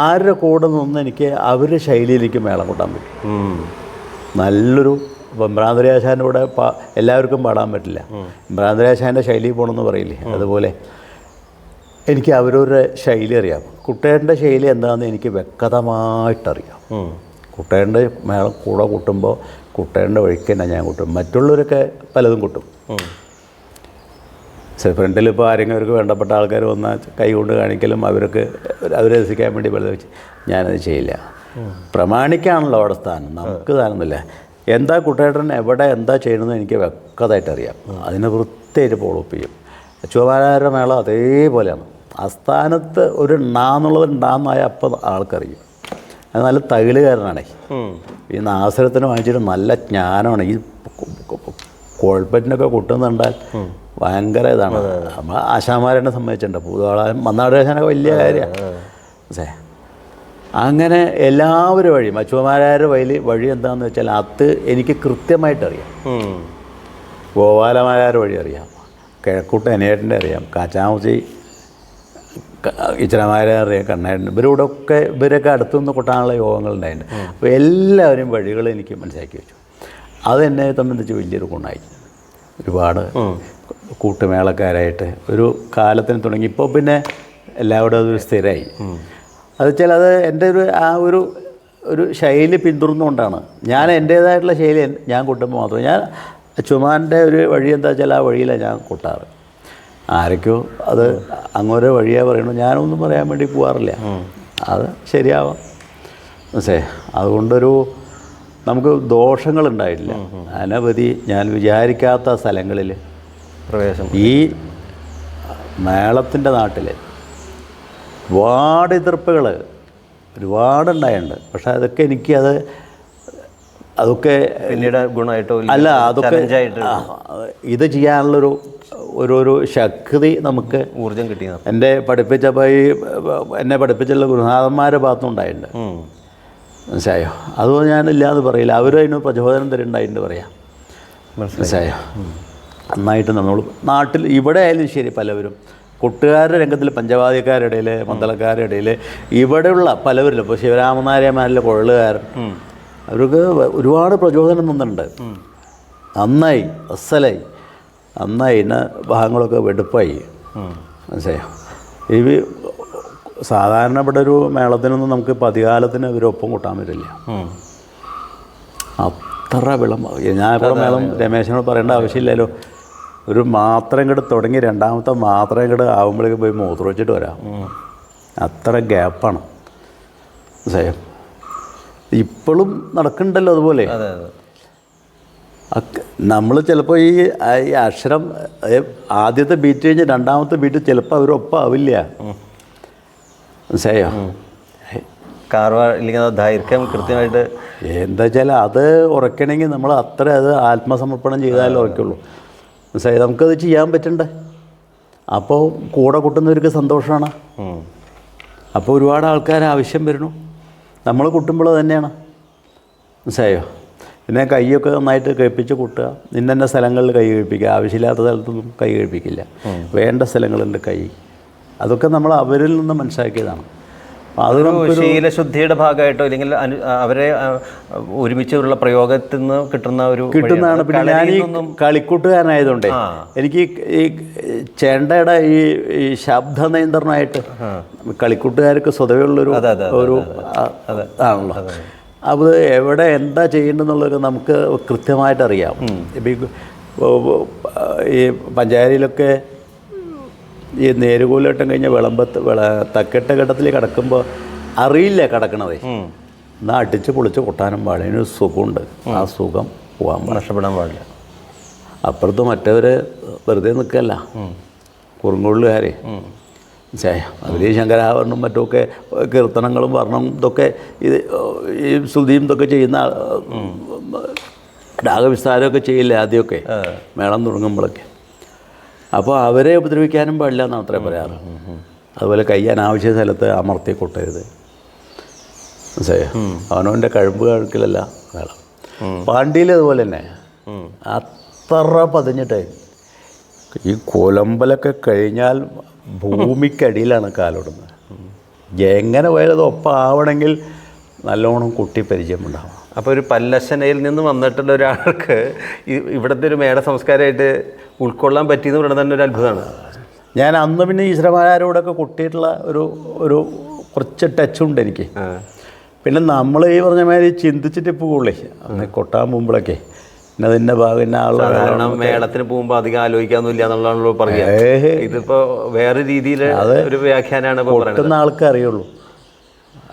ആരുടെ കൂടെ നിന്ന് എനിക്ക് അവരുടെ ശൈലിയിലേക്ക് മേളം കൂട്ടാൻ പറ്റും. നല്ലൊരു ഇപ്പം ഭ്രാന്തരാശാൻ്റെ കൂടെ എല്ലാവർക്കും പാടാൻ പറ്റില്ല. ഭ്രാന്തരാശാൻ്റെ ശൈലി പോകണമെന്ന് പറയില്ലേ, അതുപോലെ എനിക്ക് അവരവരുടെ ശൈലി അറിയാം. കുട്ടേട്ടൻ്റെ ശൈലി എന്താണെന്ന് എനിക്ക് വ്യക്തമായിട്ടറിയാം. കുട്ടേട്ടൻ്റെ മേളം കൂടെ കൂട്ടുമ്പോൾ കുട്ടേട്ടൻ്റെ വഴിക്ക് തന്നെ ഞാൻ കൂട്ടും. മറ്റുള്ളവരൊക്കെ പലതും കൂട്ടും. ഫ്രണ്ടിൽ ഇപ്പോൾ ആരെങ്കിലും അവർക്ക് വേണ്ടപ്പെട്ട ആൾക്കാർ വന്നാൽ കൈ കൊണ്ട് കാണിക്കലും അവരെ രസിക്കാൻ വേണ്ടി പലത് വെച്ച് ഞാനത് ചെയ്യില്ല. പ്രമാണിക്കാണല്ലോ അവിടെ സ്ഥാനം, നമുക്ക് സ്ഥാനമൊന്നുമില്ല. എന്താ കുട്ടേട്ടൻ എവിടെ എന്താ ചെയ്യണമെന്ന് എനിക്ക് വ്യക്തമായിട്ട് അറിയാം. അതിനെ വൃത്തിയായിട്ട് ഫോളോപ്പ് ചെയ്യും. അച്ചുമാരാരുടെ മേളം അതേപോലെയാണ്. ആസ്ഥാനത്ത് ഒരു എന്നുള്ളത് ഉണ്ടാകുന്നായ അപ്പം ആൾക്കറിയും. അത് നല്ല തകിലുകാരനാണേ. ഈ നാസരത്തിന് വാങ്ങിച്ചിട്ട് നല്ല ജ്ഞാനമാണ്. ഈ കോൾപ്പറ്റിനൊക്കെ കൊട്ടുന്നുണ്ടാൽ ഭയങ്കര ഇതാണ്. നമ്മൾ ആശാമാരെന്നെ സംബന്ധിച്ചിട്ടുണ്ട്. പൂതോളം മന്നാടുകാശനൊക്കെ വലിയ കാര്യമാണ്. അങ്ങനെ എല്ലാവരും വഴിയും അച്ചുമാരാരുടെ വഴി എന്താണെന്ന് വെച്ചാൽ അത് എനിക്ക് കൃത്യമായിട്ടറിയാം. ഗോപാലമാരാരുടെ വഴി അറിയാം, കിഴക്കൂട്ട് അനിയേട്ടൻ്റെ അറിയാം, കാച്ചാമുച്ചി ഇച്ചിരമാരെ അറിയാം, കണ്ണേട്ടൻ, ഇവരൊക്കെ അടുത്തുനിന്ന് കൊട്ടാനുള്ള യോഗങ്ങളുണ്ടായിട്ടുണ്ട്. അപ്പോൾ എല്ലാവരും വഴികൾ എനിക്ക് മനസ്സിലാക്കി വെച്ചു. അതെന്നെ സംബന്ധിച്ച് വലിയൊരു ഗുണമായി. ഒരുപാട് കൂട്ടുമേളക്കാരായിട്ട് ഒരു കാലത്തിന് തുടങ്ങി. ഇപ്പോൾ പിന്നെ എല്ലാവരും അതൊരു സ്ഥിരമായി. അത് വെച്ചാൽ അത് എൻ്റെ ഒരു ശൈലി പിന്തുടർന്നുകൊണ്ടാണ്. ഞാൻ എൻ്റേതായിട്ടുള്ള ശൈലി ഞാൻ കൂട്ടുമ്പോൾ മാത്രം. ഞാൻ ചുമാൻ്റെ ഒരു വഴി എന്താ വെച്ചാൽ ആ വഴിയിലാണ് ഞാൻ കൂട്ടാറ്. ആരൊക്കെയോ അത് അങ്ങോരോ വഴിയാ പറയണു. ഞാനൊന്നും പറയാൻ വേണ്ടി പോകാറില്ല. അത് ശരിയാവാം. മനസ്സിലായി. അതുകൊണ്ടൊരു നമുക്ക് ദോഷങ്ങളുണ്ടായിട്ടില്ല. അനവധി ഞാൻ വിചാരിക്കാത്ത സ്ഥലങ്ങളിൽ പ്രവേശം ഈ മേളത്തിൻ്റെ നാട്ടിൽ ഒരുപാട് എതിർപ്പുകൾ ഒരുപാടുണ്ടായിട്ടുണ്ട്. പക്ഷേ അതൊക്കെ അതൊക്കെ പിന്നീട് ഗുണമായിട്ടോ അല്ല, അതൊക്കെ ഇത് ചെയ്യാനുള്ളൊരു ഒരു ശക്തി നമുക്ക് ഊർജം കിട്ടിയ എന്നെ പഠിപ്പിച്ചുള്ള ഗുരുനാഥന്മാരുടെ ഭാഗത്തുനിന്നുണ്ടായിട്ടുണ്ട്. മനസ്സിലായോ? അതുകൊണ്ട് ഞാനില്ലാന്ന് പറയില്ല. അവരും അതിന് പ്രചോദനം തരുന്നുണ്ടായിട്ടുണ്ട് പറയാം. മനസ്സിലായോ? നന്നായിട്ട് നമ്മൾ നാട്ടിൽ ഇവിടെ ആയാലും ശരി, പലവരും കൊട്ടുകാരുടെ രംഗത്തിൽ പഞ്ചവാദ്യക്കാരുടെ ഇടയിൽ, മന്ദളക്കാരുടെ ഇടയിൽ, ഇവിടെയുള്ള പലവരിലും ഇപ്പോൾ ശിവരാമനാരായണമാരിലെ കുഴലുകാരൻ അവർക്ക് ഒരുപാട് പ്രചോദനം തന്നിട്ടുണ്ട്. നന്നായി അസലായി നന്നായി ഇന്ന ഭാഗങ്ങളൊക്കെ വെടുപ്പായി. മനസ്സിലായോ? ഈ സാധാരണ ഇവിടെ ഒരു മേളത്തിനൊന്നും നമുക്ക് പതികാലത്തിന് ഇവരൊപ്പം കൂട്ടാൻ പറ്റില്ല. അത്ര ഞാനിപ്പോൾ മേളം രമേശനോട് പറയേണ്ട ആവശ്യമില്ലല്ലോ. ഒരു മാത്രം ഇങ്ങോട്ട് തുടങ്ങി രണ്ടാമത്തെ മാത്രം ഇങ്ങോട്ട് ആകുമ്പോഴേക്ക് പോയി മൂത്രം വെച്ചിട്ട് വരാം. അത്ര ഗ്യാപ്പാണ്. മനസ്സിലായോ? ഇപ്പോഴും നടക്കുന്നുണ്ടല്ലോ അതുപോലെ. നമ്മൾ ചിലപ്പോൾ ഈ അക്ഷരം ആദ്യത്തെ ബീറ്റ് കഴിഞ്ഞ് രണ്ടാമത്തെ ബീറ്റ് ചിലപ്പോൾ അവരൊപ്പം ആവില്ല. മനസ്സിലായോ? ദൈർഘ്യം കൃത്യമായിട്ട് എന്താ വെച്ചാൽ അത് ഉറക്കണമെങ്കിൽ നമ്മൾ അത്ര അത് ആത്മസമർപ്പണം ചെയ്താലേ ഉറക്കുള്ളൂ. മനസ്സിലായി? നമുക്കത് ചെയ്യാൻ പറ്റണ്ടേ? അപ്പോൾ കൂടെ കൂട്ടുന്നവർക്ക് സന്തോഷമാണ്. അപ്പോൾ ഒരുപാട് ആൾക്കാർ ആവശ്യം വരുന്നു. നമ്മൾ കൂട്ടുമ്പോൾ തന്നെയാണ്. മനസ്സിലായോ? പിന്നെ കൈയൊക്കെ നന്നായിട്ട് കഴിപ്പിച്ച് കൂട്ടുക. ഇന്ന സ്ഥലങ്ങളിൽ കൈ കഴിപ്പിക്കുക. ആവശ്യമില്ലാത്ത സ്ഥലത്തൊന്നും കൈ കഴിപ്പിക്കില്ല. വേണ്ട സ്ഥലങ്ങളുണ്ട് കൈ. അതൊക്കെ നമ്മൾ അവരിൽ നിന്ന് മനസ്സിലാക്കിയതാണ്. അതൊരു ശീലശുദ്ധിയുടെ ഭാഗമായിട്ടോ അല്ലെങ്കിൽ അവരെ ഒരുമിച്ചുള്ള പ്രയോഗത്തിൽ നിന്ന് കിട്ടുന്നതാണ്. പിന്നെ ഞാൻ ഈ കളിക്കൂട്ടുകാരനായതുകൊണ്ട് എനിക്ക് ഈ ചെണ്ടയുടെ ഈ ശബ്ദ നിയന്ത്രണമായിട്ട് കളിക്കൂട്ടുകാർക്ക് സ്വതവേ ഉള്ളൊരു ആണല്ലോ. അത് എവിടെ എന്താ ചെയ്യേണ്ടതെന്നുള്ളതൊക്കെ നമുക്ക് കൃത്യമായിട്ട് അറിയാം. ഈ പഞ്ചായത്തിലൊക്കെ ഈ നേരുകൂലഘട്ടം കഴിഞ്ഞ തക്കെട്ട ഘട്ടത്തിൽ കിടക്കുമ്പോൾ അറിയില്ല കിടക്കണതേ. എന്നാൽ അടിച്ച് പൊളിച്ച് കൊട്ടാനും പാടില്ല. അതിനൊരു സുഖമുണ്ട്. ആ സുഖം നഷ്ടപ്പെടാൻ പാടില്ല. അപ്പുറത്ത് മറ്റവർ വെറുതെ നിൽക്കല്ല, കുറുങ്കുള്ളുകാരെ. അവർ ശങ്കരാഭരണം മറ്റുമൊക്കെ കീർത്തനങ്ങളും വർണ്ണം ഇതൊക്കെ ഈ ശ്രുതിയും ഇതൊക്കെ ചെയ്യുന്ന രാഗവിസ്താരമൊക്കെ ചെയ്യില്ല ആദ്യമൊക്കെ മേളം തുടങ്ങുമ്പോഴൊക്കെ. അപ്പോൾ അവരെ ഉപദ്രവിക്കാനും പാടില്ല എന്നാണ് അത്രേ പറയാറ്. അതുപോലെ കൈ അനാവശ്യ സ്ഥലത്ത് അമർത്തി കൊട്ടരുത്. മനസ്സിലായോ? അവനവൻ്റെ കഴിമ്പ് കഴിക്കലല്ല വേളം. പാണ്ടിയിൽ അതുപോലെ തന്നെ അത്ര പതിഞ്ഞിട്ട് ഈ കൊലമ്പലൊക്കെ കഴിഞ്ഞാൽ ഭൂമിക്കടിയിലാണ് കാലിടുന്നത്. എങ്ങനെ പോയാലും അത് ഒപ്പം ആവണമെങ്കിൽ നല്ലോണം കുട്ടി പരിചയമുണ്ടാവും. അപ്പോൾ ഒരു പല്ലശനയിൽ നിന്ന് വന്നിട്ടുള്ള ഒരാൾക്ക് ഇവിടുത്തെ ഒരു മേട സംസ്കാരമായിട്ട് ഉൾക്കൊള്ളാൻ പറ്റിയെന്ന് ഇവിടെ തന്നെ ഒരു അത്ഭുതമാണ്. ഞാൻ അന്ന് പിന്നെ ഈശ്വരന്മാരോടൊക്കെ കൊട്ടിയിട്ടുള്ള ഒരു കുറച്ച് ടച്ചുണ്ട് എനിക്ക്. പിന്നെ നമ്മൾ ഈ പറഞ്ഞ മാതിരി ചിന്തിച്ചിട്ട് പോകൂളേ അന്ന് കൊട്ടാൻ പോകുമ്പോഴൊക്കെ അതിൻ്റെ ഭാഗം കാരണം മേളത്തിന് പോകുമ്പോൾ അധികം ആലോചിക്കാനൊന്നുമില്ല എന്നുള്ളതാണല്ലോ പറയുക. ഇതിപ്പോൾ വേറെ രീതിയിൽ ഒരു വ്യാഖ്യാനമാണ് കൊട്ടുന്ന ആൾക്കേ അറിയുള്ളൂ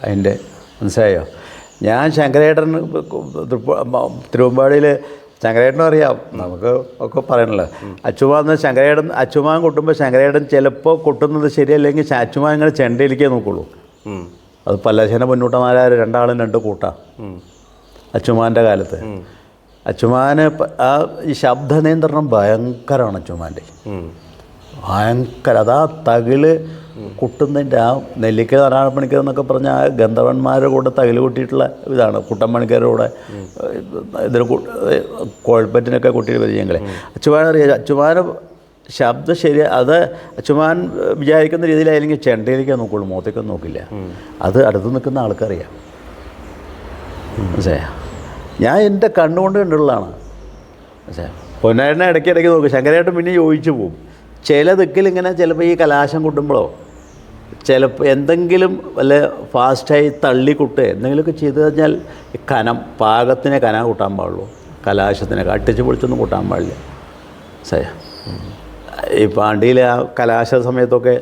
അതിൻ്റെ. മനസ്സിലായോ? ഞാൻ ശങ്കരേട്ടൻ തിരുവമ്പാടിയിൽ ശങ്കരേട്ടനും അറിയാം, നമുക്ക് ഒക്കെ പറയണല്ലോ. അച്ചുമാൻ കൊട്ടുമ്പോൾ ശങ്കരേട്ടൻ ചിലപ്പോൾ കൊട്ടുന്നത് ശരിയല്ലെങ്കിൽ അച്ചുമാൻ ഇങ്ങനെ ചെണ്ടയിലേക്കേ നോക്കുള്ളൂ. അത് പല്ലശന മുന്നൂട്ടന്മാരായ രണ്ടാളും രണ്ട് കൂട്ടാം അച്ചുമാൻ്റെ കാലത്ത്. അച്ചുമാന് ഈ ശബ്ദ നിയന്ത്രണം ഭയങ്കരമാണ് അച്ചുമാൻ്റെ. ഭയങ്കര അതാ തകില് കുട്ടുന്നതിൻ്റെ ആ നെല്ലിക്ക നാരായണപ്പണിക്കർ എന്നൊക്കെ പറഞ്ഞാൽ ആ ഗന്ധർവന്മാരുടെ കൂടെ തകില് കൂട്ടിയിട്ടുള്ള ഇതാണ്. കുട്ടമ്പണിക്കരുടെ കൂടെ ഇതിന് കോഴപ്പറ്റിനൊക്കെ കൂട്ടിയിട്ട് പരിചയങ്ങളെ അച്ചുമാനറിയാം. അച്ചുമാന് ശബ്ദം ശരി, അത് അച്ചുമാൻ വിചാരിക്കുന്ന രീതിയിലായില്ലെങ്കിൽ ചെണ്ടയിലേക്കേ നോക്കുള്ളൂ, മുഖത്തേക്കൊന്നും നോക്കില്ല. അത് അടുത്ത് നിൽക്കുന്ന ആൾക്കറിയാം. മനസ്സിലായോ? ഞാൻ എൻ്റെ കണ്ണുകൊണ്ട് കണ്ടുള്ളതാണ്. മനസ്സിലായോ? പൊന്നാരനെ ഇടയ്ക്കിടയ്ക്ക് നോക്കും. ശങ്കരേട്ടൻ പിന്നെ ചോദിച്ചു പോകും. ചില ദിക്കിലിങ്ങനെ ചിലപ്പോൾ ഈ കലാശം കൊട്ടുമ്പോഴോ ചിലപ്പോൾ എന്തെങ്കിലും വല്ല ഫാസ്റ്റായി തള്ളിക്കുട്ട് എന്തെങ്കിലുമൊക്കെ ചെയ്തു കഴിഞ്ഞാൽ പാകത്തിനെ കനം കൂട്ടാൻ പാടുള്ളൂ. കലാശത്തിനെ അട്ടിച്ച് പൊളിച്ചൊന്നും കൂട്ടാൻ പാടില്ല. ഈ പാണ്ടിയിലെ ആ കലാശ സമയത്തൊക്കെ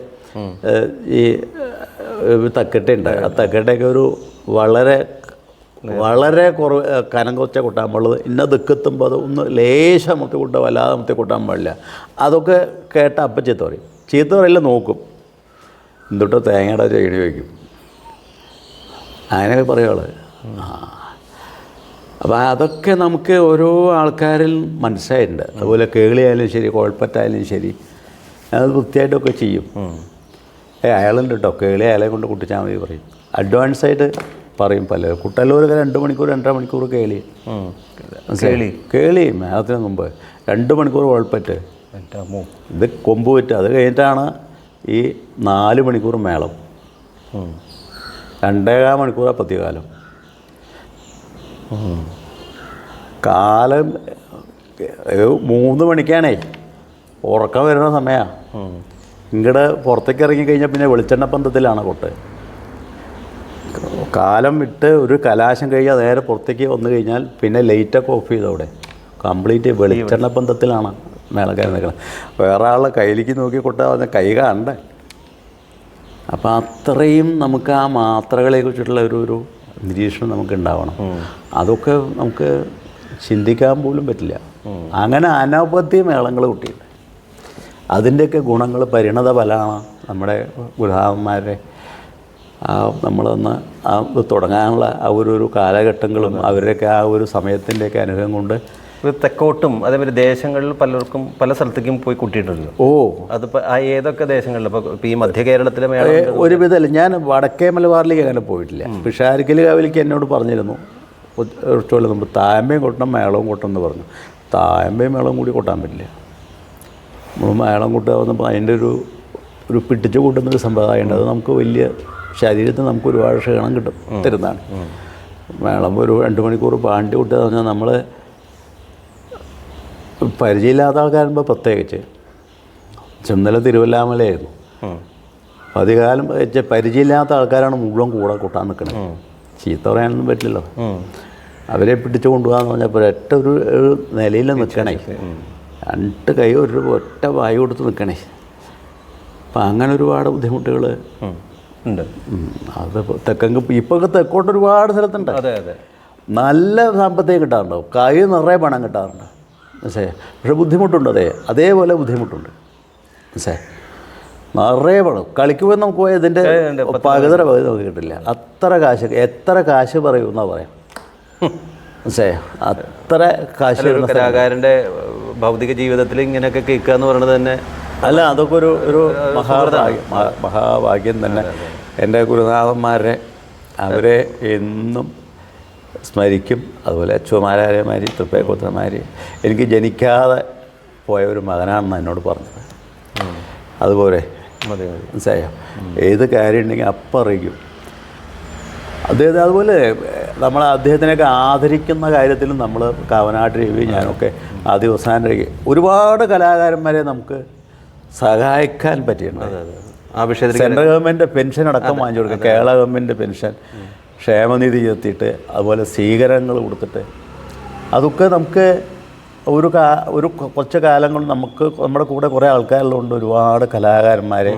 ഈ തക്കെട്ടുണ്ട്. ആ തക്കെട്ടൊക്കെ ഒരു വളരെ വളരെ കനം കുറച്ച കൊട്ടാൻ പാടുള്ളത്. ഇന്ന ദിക്കെത്തുമ്പോൾ അത് ഒന്ന് ലേശം മുത്തി കൊട്ടാൻ, വല്ലാതെ മുത്തി കൊട്ടാൻ പാടില്ല. അതൊക്കെ കേട്ട അപ്പം ചീത്ത പറയും. ചീത്ത പറയില്ല, നോക്കും, എന്തുട്ടോ തേങ്ങയുടെ ചെടി വയ്ക്കും, അങ്ങനെയൊക്കെ പറയുള്ളൂ. അപ്പോൾ അതൊക്കെ നമുക്ക് ഓരോ ആൾക്കാരിൽ മനസ്സിലായിട്ടുണ്ട്. അതുപോലെ കേളിയായാലും ശരി, കുഴപ്പറ്റായാലും ശരി, അത് വൃത്തിയായിട്ടൊക്കെ ചെയ്യും. അയാളുണ്ട് കേട്ടോ, കേളി അയാളെ കൊണ്ട് കുട്ടിച്ചാൽ മതി പറയും. അഡ്വാൻസായിട്ട് പറയും. പല കുട്ടല്ലൂരൊക്കെ 2 മണിക്കൂർ 2.5 മണിക്കൂർ കേളി മേളത്തിന് മുമ്പ് 2 മണിക്കൂർ കുഴപ്പറ്റ്, ഇത് കൊമ്പ് പറ്റുക. അത് കഴിഞ്ഞിട്ടാണ് ഈ 4 മണിക്കൂർ മേളം, 2.25 മണിക്കൂർ പത്തികാലം. കാലം 3 മണിക്കാണേ ഉറക്കം വരുന്ന സമയമാണ്. ഇങ്ങടെ പുറത്തേക്ക് ഇറങ്ങിക്കഴിഞ്ഞാൽ പിന്നെ വെളിച്ചെണ്ണ പന്തത്തിലാണ് കൊട്ട്. കാലം വിട്ട് ഒരു കലാശം കഴിഞ്ഞാൽ നേരെ പുറത്തേക്ക് വന്നു കഴിഞ്ഞാൽ പിന്നെ ലൈറ്റൊക്കെ ഓഫ് ചെയ്തവിടെ കംപ്ലീറ്റ് വെളിച്ചെണ്ണ പന്തത്തിലാണ് മേളക്കാരൻ നിൽക്കുന്നത്. വേറെ ആളുടെ കയ്യിലേക്ക് നോക്കി കൊട്ടാൽ കൈ കാണണ്ടേ. അപ്പോൾ അത്രയും നമുക്ക് ആ മാത്രകളെ കുറിച്ചിട്ടുള്ള ഒരു നിരീക്ഷണം നമുക്ക് ഉണ്ടാവണം. അതൊക്കെ നമുക്ക് ചിന്തിക്കാൻ പോലും പറ്റില്ല. അങ്ങനെ അനവധി മേളങ്ങൾ കിട്ടിയിട്ടുണ്ട്. അതിൻ്റെയൊക്കെ ഗുണങ്ങൾ പരിണത ഫലമാണ് നമ്മുടെ ഗുരുനാഥന്മാരെ നമ്മളൊന്ന് തുടങ്ങാനുള്ള ആ ഒരു കാലഘട്ടങ്ങളും അവരുടെയൊക്കെ ആ ഒരു സമയത്തിൻ്റെയൊക്കെ അനുഭവം കൊണ്ട് തെക്കോട്ടും അതേപോലെ ദേശങ്ങളിൽ പലർക്കും പല സ്ഥലത്തേക്കും പോയി കൂട്ടിയിട്ടുണ്ടല്ലോ. അതിപ്പോൾ ഏതൊക്കെ ദേശങ്ങളിൽ? ഇപ്പോൾ ഈ മധ്യ കേരളത്തിലെ ഒരുവിധമല്ല. ഞാൻ വടക്കേ മലബാറിലേക്ക് അങ്ങനെ പോയിട്ടില്ല. പിഷാരിക്കൽ കാവിലേക്ക് എന്നോട് പറഞ്ഞിരുന്നു കുറച്ചുപോലെ മുമ്പ് തായമ്പയും കൊട്ടണം മേളവും കൊട്ടണം എന്ന് പറഞ്ഞു. തായമ്പയും മേളവും കൂടി കൊട്ടാൻ പറ്റില്ല. നമ്മൾ മേളം കൂട്ടുക വന്നപ്പോൾ അതിൻ്റെ ഒരു പിടിച്ചു കൂട്ടുന്നൊരു സമ്പ്രദായമുണ്ട്. അത് നമുക്ക് വലിയ ശരീരത്തിന് നമുക്ക് ഒരുപാട് ക്ഷീണം കിട്ടും തരുന്നതാണ്. മേളം ഒരു 2 മണിക്കൂർ പാണ്ടി കൂട്ടുക എന്ന് പറഞ്ഞാൽ നമ്മൾ പരിചയമില്ലാത്ത ആൾക്കാരുമ്പോൾ പ്രത്യേകിച്ച് ഇന്നലെ തിരുവല്ലാമലയായിരുന്നു. അധികാലം പരിചയമില്ലാത്ത ആൾക്കാരാണ് മുഴുവൻ കൂടെ കൂട്ടാൻ നിൽക്കുന്നത്. ചീത്ത പറയാനൊന്നും പറ്റില്ലല്ലോ. അവരെ പിടിച്ചു കൊണ്ടുപോകാന്ന് പറഞ്ഞപ്പോൾ ഒരു നിലയിൽ നിൽക്കണേ, 2 കൈ ഒറ്റ വായു കൊടുത്ത് നിൽക്കണേ. അപ്പം അങ്ങനെ ഒരുപാട് ബുദ്ധിമുട്ടുകൾ ഉണ്ട്. അത് തെക്കങ്ക് ഇപ്പോൾ തെക്കോട്ട് ഒരുപാട് സ്ഥലത്തുണ്ട്. നല്ല സാമ്പത്തികം കിട്ടാറുണ്ടാവും, കൈ നിറയെ പണം കിട്ടാറുണ്ട്. പക്ഷേ ബുദ്ധിമുട്ടുണ്ട്. അതേപോലെ ബുദ്ധിമുട്ടുണ്ട്. നിറയെ പണം കളിക്കുമ്പോൾ നമുക്ക് പോയാൽ ഇതിൻ്റെ പകുതി നമുക്ക് കിട്ടില്ല. എത്ര കാശ് പറയുമെന്നാണ് പറയാം. അത്ര കാശ് കലാകാരൻ്റെ ഭൗതിക ജീവിതത്തിൽ ഇങ്ങനെയൊക്കെ കേൾക്കുക എന്ന് പറയുന്നത് തന്നെ അല്ല, അതൊക്കെ ഒരു മഹാഭാഗ്യം തന്നെ. എൻ്റെ ഗുരുനാഥന്മാരെ അവരെ എന്നും സ്മരിക്കും. അതുപോലെ അച്ചുമാരാര്യമാർ, തൃപ്പേക്കോത്രമാർ. എനിക്ക് ജനിക്കാതെ പോയ ഒരു മകനാണെന്ന് എന്നോട് പറഞ്ഞത്. അതുപോലെ മനസ്സിലായോ, ഏത് കാര്യം ഉണ്ടെങ്കിൽ അപ്പം അറിയിക്കും അദ്ദേഹത്തെ. അതുപോലെ നമ്മൾ അദ്ദേഹത്തിനൊക്കെ ആദരിക്കുന്ന കാര്യത്തിലും നമ്മൾ കാവനാട് രവി, ഞാനൊക്കെ ആദ്യവസാന ഒരുപാട് കലാകാരന്മാരെ നമുക്ക് സഹായിക്കാൻ പറ്റിയിട്ടുണ്ട്. ആ വിഷയത്തിൽ സെൻട്രൽ ഗവൺമെൻറ് പെൻഷൻ അടക്കം വാങ്ങിച്ചു കൊടുക്കുക, കേരള ഗവൺമെൻറ് പെൻഷൻ, ക്ഷേമനിധി എത്തിയിട്ട്, അതുപോലെ സ്വീകരണങ്ങൾ കൊടുത്തിട്ട്, അതൊക്കെ നമുക്ക് ഒരു കുറച്ച് കാലം കൊണ്ട് നമുക്ക് നമ്മുടെ കൂടെ കുറേ ആൾക്കാരുള്ളതുകൊണ്ട് ഒരുപാട് കലാകാരന്മാരെ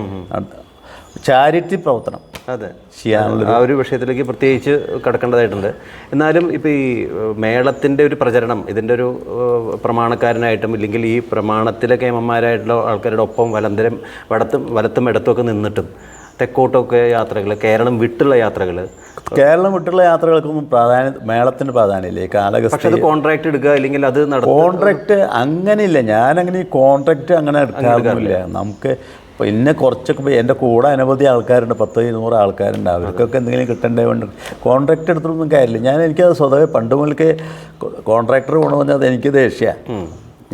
ചാരിറ്റി പ്രവർത്തനം ചെയ്യാനുള്ള ആ ഒരു വിഷയത്തിലേക്ക് പ്രത്യേകിച്ച് കടക്കേണ്ടതായിട്ടുണ്ട്. എന്നാലും ഇപ്പോൾ ഈ മേളത്തിൻ്റെ ഒരു പ്രചരണം, ഇതിൻ്റെ ഒരു പ്രമാണക്കാരനായിട്ടും ഇല്ലെങ്കിൽ ഈ പ്രമാണത്തിലെ കേമന്മാരായിട്ടുള്ള ആൾക്കാരുടെ ഒപ്പം വലത്തും ഇടത്തുമൊക്കെ നിന്നിട്ടും തെക്കോട്ടൊക്കെ യാത്രകൾ, കേരളം വിട്ടുള്ള യാത്രകൾക്കൊന്നും മേളത്തിന് പ്രാധാന്യമില്ല. പക്ഷെ അത് കോൺട്രാക്ട് എടുക്കുക അല്ലെങ്കിൽ അത് കോൺട്രാക്ട് അങ്ങനെയില്ല. ഞാനങ്ങനെ ഈ കോൺട്രാക്ട് അങ്ങനെ എടുക്കാറില്ല. നമുക്ക് പിന്നെ കുറച്ചൊക്കെ എൻ്റെ കൂടെ അനവധി ആൾക്കാരുണ്ട്, 10-100 ആൾക്കാരുണ്ട്. അവർക്കൊക്കെ എന്തെങ്കിലും കിട്ടേണ്ടത് കൊണ്ട് കോൺട്രാക്ട് എടുത്തിട്ടൊന്നും കാര്യമില്ല. എനിക്കത് സ്വതവേ പണ്ട് മുതൽക്ക് കോൺട്രാക്ടർ കൊണ്ടുവന്നാൽ അത് എനിക്ക് ദേഷ്യമാണ്.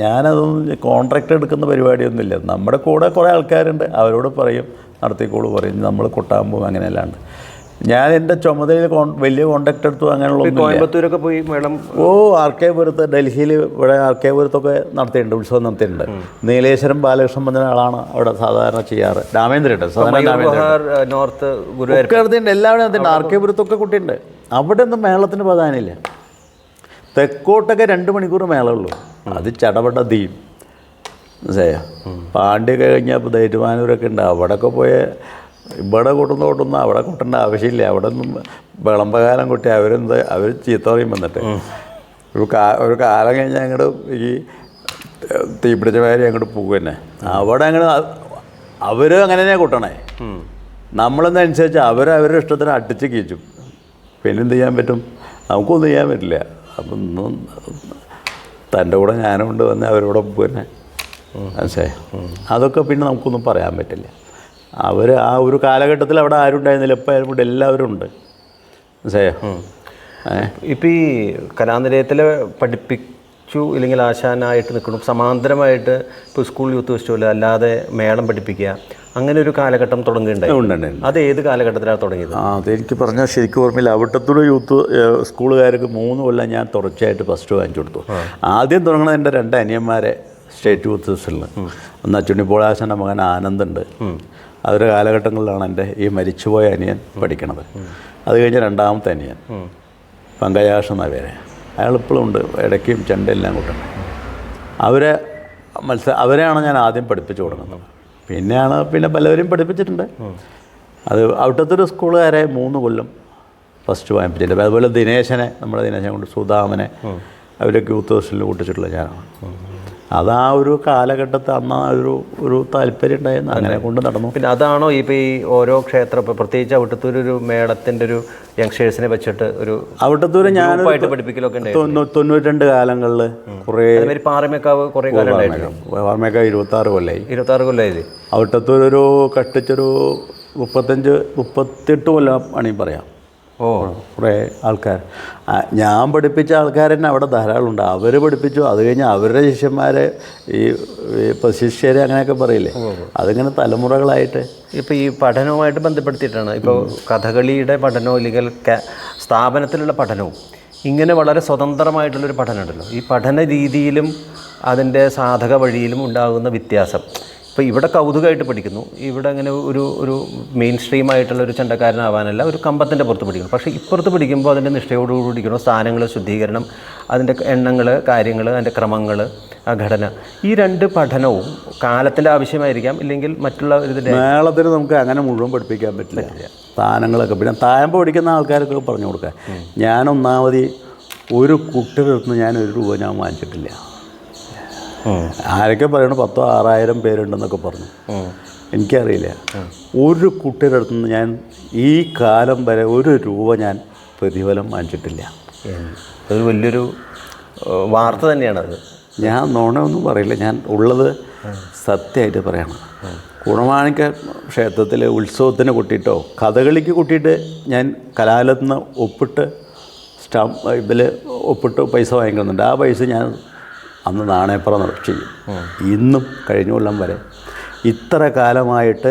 ഞാനതൊന്നും കോൺട്രാക്ട് എടുക്കുന്ന പരിപാടിയൊന്നുമില്ല. നമ്മുടെ കൂടെ കുറേ ആൾക്കാരുണ്ട്, അവരോട് പറയും നടത്തിക്കോളൂ പറയും, നമ്മൾ കൊട്ടാൻ പോകും. അങ്ങനെയല്ലാണ്ട് ഞാൻ എൻ്റെ ചുമതലയിൽ വലിയ കോൺട്രാക്ട് എടുത്തു അങ്ങനെയുള്ള കോയമ്പത്തൂരൊക്കെ പോയി മേളം ആർക്കെ പുരത്ത്, ഡൽഹിയിൽ ഇവിടെ ആർക്കെ പുരത്തൊക്കെ നടത്തിയിട്ടുണ്ട്, ഉത്സവം നടത്തിയിട്ടുണ്ട്. നീലേശ്വരം ബാലകൃഷ്ണൻ പറഞ്ഞ ആളാണ് അവിടെ സാധാരണ ചെയ്യാറ്. രാമേന്ദ്രൻ നോർത്ത് നടത്തിയിട്ടുണ്ട്, എല്ലാവരും നടത്തിയിട്ടുണ്ട്. ആർക്കെ പുരത്തൊക്കെ കുട്ടിയുണ്ട്. അവിടെ ഒന്നും മേളത്തിന് പ്രാധാന്യമില്ല. തെക്കോട്ടൊക്കെ 2 മണിക്കൂർ മേളമുള്ളൂ. അത് ചടപട തീയും മനസ്സിലായോ? പാണ്ടിയൊക്കെ കഴിഞ്ഞാൽ ഇപ്പോൾ ധൈര്യമാനൂരൊക്കെ ഉണ്ട്. അവിടെയൊക്കെ പോയ ഇവിടെ കൊട്ടുന്ന അവിടെ കൊട്ടേണ്ട ആവശ്യമില്ല. അവിടെ ഒന്നും വിളംബകാലം കൊട്ടി അവർ ചീത്ത പറയും വന്നിട്ട്. ഒരു കാലം കഴിഞ്ഞാൽ അങ്ങോട്ട് ഈ തീപിടിച്ചമാരി അങ്ങോട്ട് പോകും തന്നെ. അവിടെ അങ്ങനെ അവർ അങ്ങനെ തന്നെ കൊട്ടണേ. നമ്മളെന്നനുസരിച്ച് അവരുടെ ഇഷ്ടത്തിന് അടിച്ച് കീച്ചും. പിന്നെ എന്ത് ചെയ്യാൻ പറ്റും? നമുക്കൊന്നും ചെയ്യാൻ പറ്റില്ല. അപ്പം ഒന്നും തൻ്റെ കൂടെ ഞാനും കൊണ്ട് വന്ന് അവരോട് തന്നെ മനസ്സിലായി. അതൊക്കെ പിന്നെ നമുക്കൊന്നും പറയാൻ പറ്റില്ല. അവർ ആ ഒരു കാലഘട്ടത്തിൽ അവിടെ ആരും ഉണ്ടായിരുന്നില്ല. ഇപ്പം ഇവിടെ എല്ലാവരും ഉണ്ട്. മനസ്സിലായോ? ഇപ്പം ഈ കലാനിലയത്തിൽ പഠിപ്പിച്ചു ഇല്ലെങ്കിൽ ആശാനായിട്ട് നിൽക്കണം, സമാന്തരമായിട്ട് ഇപ്പോൾ സ്കൂൾ യൂത്ത് ഫെസ്റ്റിവൽ അല്ലാതെ മേളം പഠിപ്പിക്കുക, അങ്ങനെ ഒരു കാലഘട്ടം തുടങ്ങുന്നുണ്ടായി. അത് ഏത് കാലഘട്ടത്തിലാണ് തുടങ്ങിയത്? അതെനിക്ക് പറഞ്ഞാൽ ശരിക്കും ഓർമ്മയില്ല. അവിട്ടത്തൂടെ യൂത്ത് സ്കൂളുകാർക്ക് 3 കൊല്ലം ഞാൻ തുടർച്ചയായിട്ട് ഫസ്റ്റ് വാങ്ങിച്ചു കൊടുത്തു. ആദ്യം തുടങ്ങുന്നത് എൻ്റെ 2 അനിയന്മാരെ സ്റ്റേറ്റ് യൂത്ത് ഫെസ്റ്റിവലിൽ. ഒന്ന് അച്ചുണ്ണിപ്പോളാശൻ്റെ മകൻ ആനന്ദുണ്ട്. അതൊരു കാലഘട്ടങ്ങളിലാണ് എൻ്റെ ഈ മരിച്ചുപോയ അനിയൻ പഠിക്കണത്. അത് കഴിഞ്ഞ് 2ാമത്തെ അനിയൻ പങ്കജാഷ് എന്ന പേര്, അയാൾ ഇപ്പോഴും ഉണ്ട്. ഇടയ്ക്കും ചെണ്ടെല്ലാം കൂട്ടണം. അവരെയാണ് ഞാൻ ആദ്യം പഠിപ്പിച്ചു കൊടുക്കുന്നത്. പിന്നെ പലവരും പഠിപ്പിച്ചിട്ടുണ്ട്. അത് അവിടുത്തെ സ്കൂളുകാരെ 3 കൊല്ലം ഫസ്റ്റ് വാങ്ങിപ്പിച്ചിട്ടുണ്ട്. അതുപോലെ ദിനേശനെ, നമ്മുടെ ദിനേശനെ കൊണ്ട് സുധാമനെ അവരൊക്കെ യൂത്ത് ഫെസ്റ്റിവലിൽ കൂട്ടിച്ചിട്ടുള്ള ഞാനാണ്. അത് ആ ഒരു കാലഘട്ടത്തിൽ അന്ന് ഒരു താല്പര്യം ഉണ്ടായിരുന്നു. അങ്ങനെ കൊണ്ട് നടന്നു. പിന്നെ അതാണോ ഇപ്പോൾ ഈ ഓരോ ക്ഷേത്രം, ഇപ്പോൾ പ്രത്യേകിച്ച് അവിട്ടത്തൂരൊരു മേളത്തിൻ്റെ ഒരു യങ്സ്റ്റേഴ്സിനെ വെച്ചിട്ട് ഒരു അവിട്ടത്തൂര് ഞാനായിട്ട് പഠിപ്പിക്കലൊക്കെ 92 കാലങ്ങളിൽ കുറേ പാറമേക്കാവ് കുറേ കാലം ഉണ്ടായിരുന്നു. പാറമേക്കാവ് 26 കൊല്ലമായി. 26 കൊല്ലമായി. അവിട്ടത്തൂരൊരു കഷ്ടിച്ചൊരു 35-38 കൊല്ലം വേണമെങ്കിൽ പറയാം. കുറേ ആൾക്കാർ, ഞാൻ പഠിപ്പിച്ച ആൾക്കാർ തന്നെ അവിടെ ധാരാളമുണ്ട്. അവർ പഠിപ്പിച്ചു. അത് കഴിഞ്ഞ് അവരുടെ ശിഷ്യന്മാരെ ഈ ശിഷ്യരെ അങ്ങനെയൊക്കെ പറയില്ലേ, അതിങ്ങനെ തലമുറകളായിട്ട്. ഇപ്പോൾ ഈ പഠനവുമായിട്ട് ബന്ധപ്പെടുത്തിയിട്ടാണ് ഇപ്പോൾ കഥകളിയുടെ പഠനവും ഇല്ലെങ്കിൽ സ്ഥാപനത്തിലുള്ള പഠനവും ഇങ്ങനെ വളരെ സ്വതന്ത്രമായിട്ടുള്ളൊരു പഠനമുണ്ടല്ലോ. ഈ പഠന രീതിയിലും അതിൻ്റെ സാധക വഴിയിലും ഉണ്ടാകുന്ന വ്യത്യാസം. ഇപ്പോൾ ഇവിടെ കൗതുകമായിട്ട് പഠിക്കുന്നു, ഇവിടെ അങ്ങനെ ഒരു മെയിൻ സ്ട്രീമായിട്ടുള്ളൊരു ചെണ്ടക്കാരനാവാനല്ല, ഒരു കമ്പത്തിൻ്റെ പുറത്ത് പഠിക്കണം. പക്ഷേ ഇപ്പുറത്ത് പഠിക്കുമ്പോൾ അതിൻ്റെ നിഷ്ഠയോടുകൂടി പഠിക്കണം. സ്ഥാനങ്ങൾ, ശുദ്ധീകരണം, അതിൻ്റെ എണ്ണങ്ങൾ, കാര്യങ്ങൾ, അതിൻ്റെ ക്രമങ്ങൾ, ആ ഘടന, ഈ 2 പഠനവും കാലത്തിൻ്റെ ആവശ്യമായിരിക്കാം. ഇല്ലെങ്കിൽ മറ്റുള്ള ഇതിൻ്റെ മേളത്തിന് നമുക്ക് അങ്ങനെ മുഴുവൻ പഠിപ്പിക്കാൻ പറ്റില്ല. സ്ഥാനങ്ങളൊക്കെ പിന്നെ താഴമ്പോൾ പഠിക്കുന്ന ആൾക്കാരൊക്കെ പറഞ്ഞു കൊടുക്കാൻ. ഞാനൊന്നാമത് ഒരു കുട്ടിയുടെ അടുത്ത് ഞാൻ 1 രൂപ ഞാൻ വാങ്ങിച്ചിട്ടില്ല. ആരൊക്കെ പറയണു 10,000-6,000 പേരുണ്ടെന്നൊക്കെ പറഞ്ഞു. എനിക്കറിയില്ല. ഒരു കുട്ടിയുടെ അടുത്തുനിന്ന് ഞാൻ ഈ കാലം വരെ 1 രൂപ ഞാൻ പ്രതിഫലം വാങ്ങിച്ചിട്ടില്ല. അതൊരു വലിയൊരു വാർത്ത തന്നെയാണത്. ഞാൻ നുണയൊന്നും പറയില്ല, ഞാൻ ഉള്ളത് സത്യമായിട്ട് പറയണം. കുടമാണിക്ക ക്ഷേത്രത്തിൽ ഉത്സവത്തിന് കൂട്ടിയിട്ടോ കഥകളിക്ക് കൂട്ടിയിട്ട് ഞാൻ കലാലയത്തിൽ നിന്ന് ഒപ്പിട്ട് ഇതിൽ ഒപ്പിട്ട് പൈസ വാങ്ങിക്കുന്നുണ്ട്. ആ പൈസ ഞാൻ അന്ന് നാണയപ്പുറം ചെയ്യും. ഇന്നും കഴിഞ്ഞ കൊല്ലം വരെ ഇത്ര കാലമായിട്ട്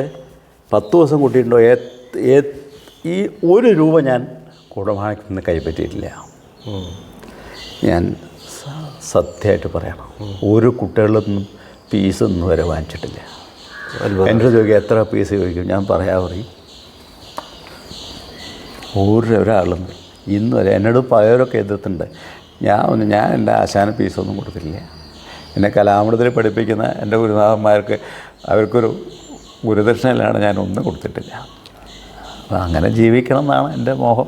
10 ദിവസം കൂട്ടിയിട്ടുണ്ടോ ഈ 1 രൂപ ഞാൻ കുടമാണിക്കിൽ നിന്ന് കൈപ്പറ്റിയിട്ടില്ല. ഞാൻ സത്യമായിട്ട് പറയണം, ഒരു കുട്ടികളിൽ നിന്നും പീസ് ഒന്നും വരെ വാങ്ങിച്ചിട്ടില്ല. എൻ്റെ ചോദിക്കുക എത്ര പീസ് ചോദിക്കും, ഞാൻ പറയും ഒരാളും ഇന്ന് വരെ എന്നോട് പലരൊക്കെ എതിർത്തുണ്ട്. ഞാൻ എൻ്റെ ആശാന പീസൊന്നും കൊടുത്തിട്ടില്ല. എന്നെ കലാമണ്ഡലത്തിൽ പഠിപ്പിക്കുന്ന എൻ്റെ ഗുരുനാഥന്മാർക്ക് അവർക്കൊരു ഗുരുദക്ഷിണയിലാണ് ഞാൻ ഒന്നും കൊടുത്തിട്ടില്ല. അപ്പോൾ അങ്ങനെ ജീവിക്കണം എന്നാണ് എൻ്റെ മോഹം.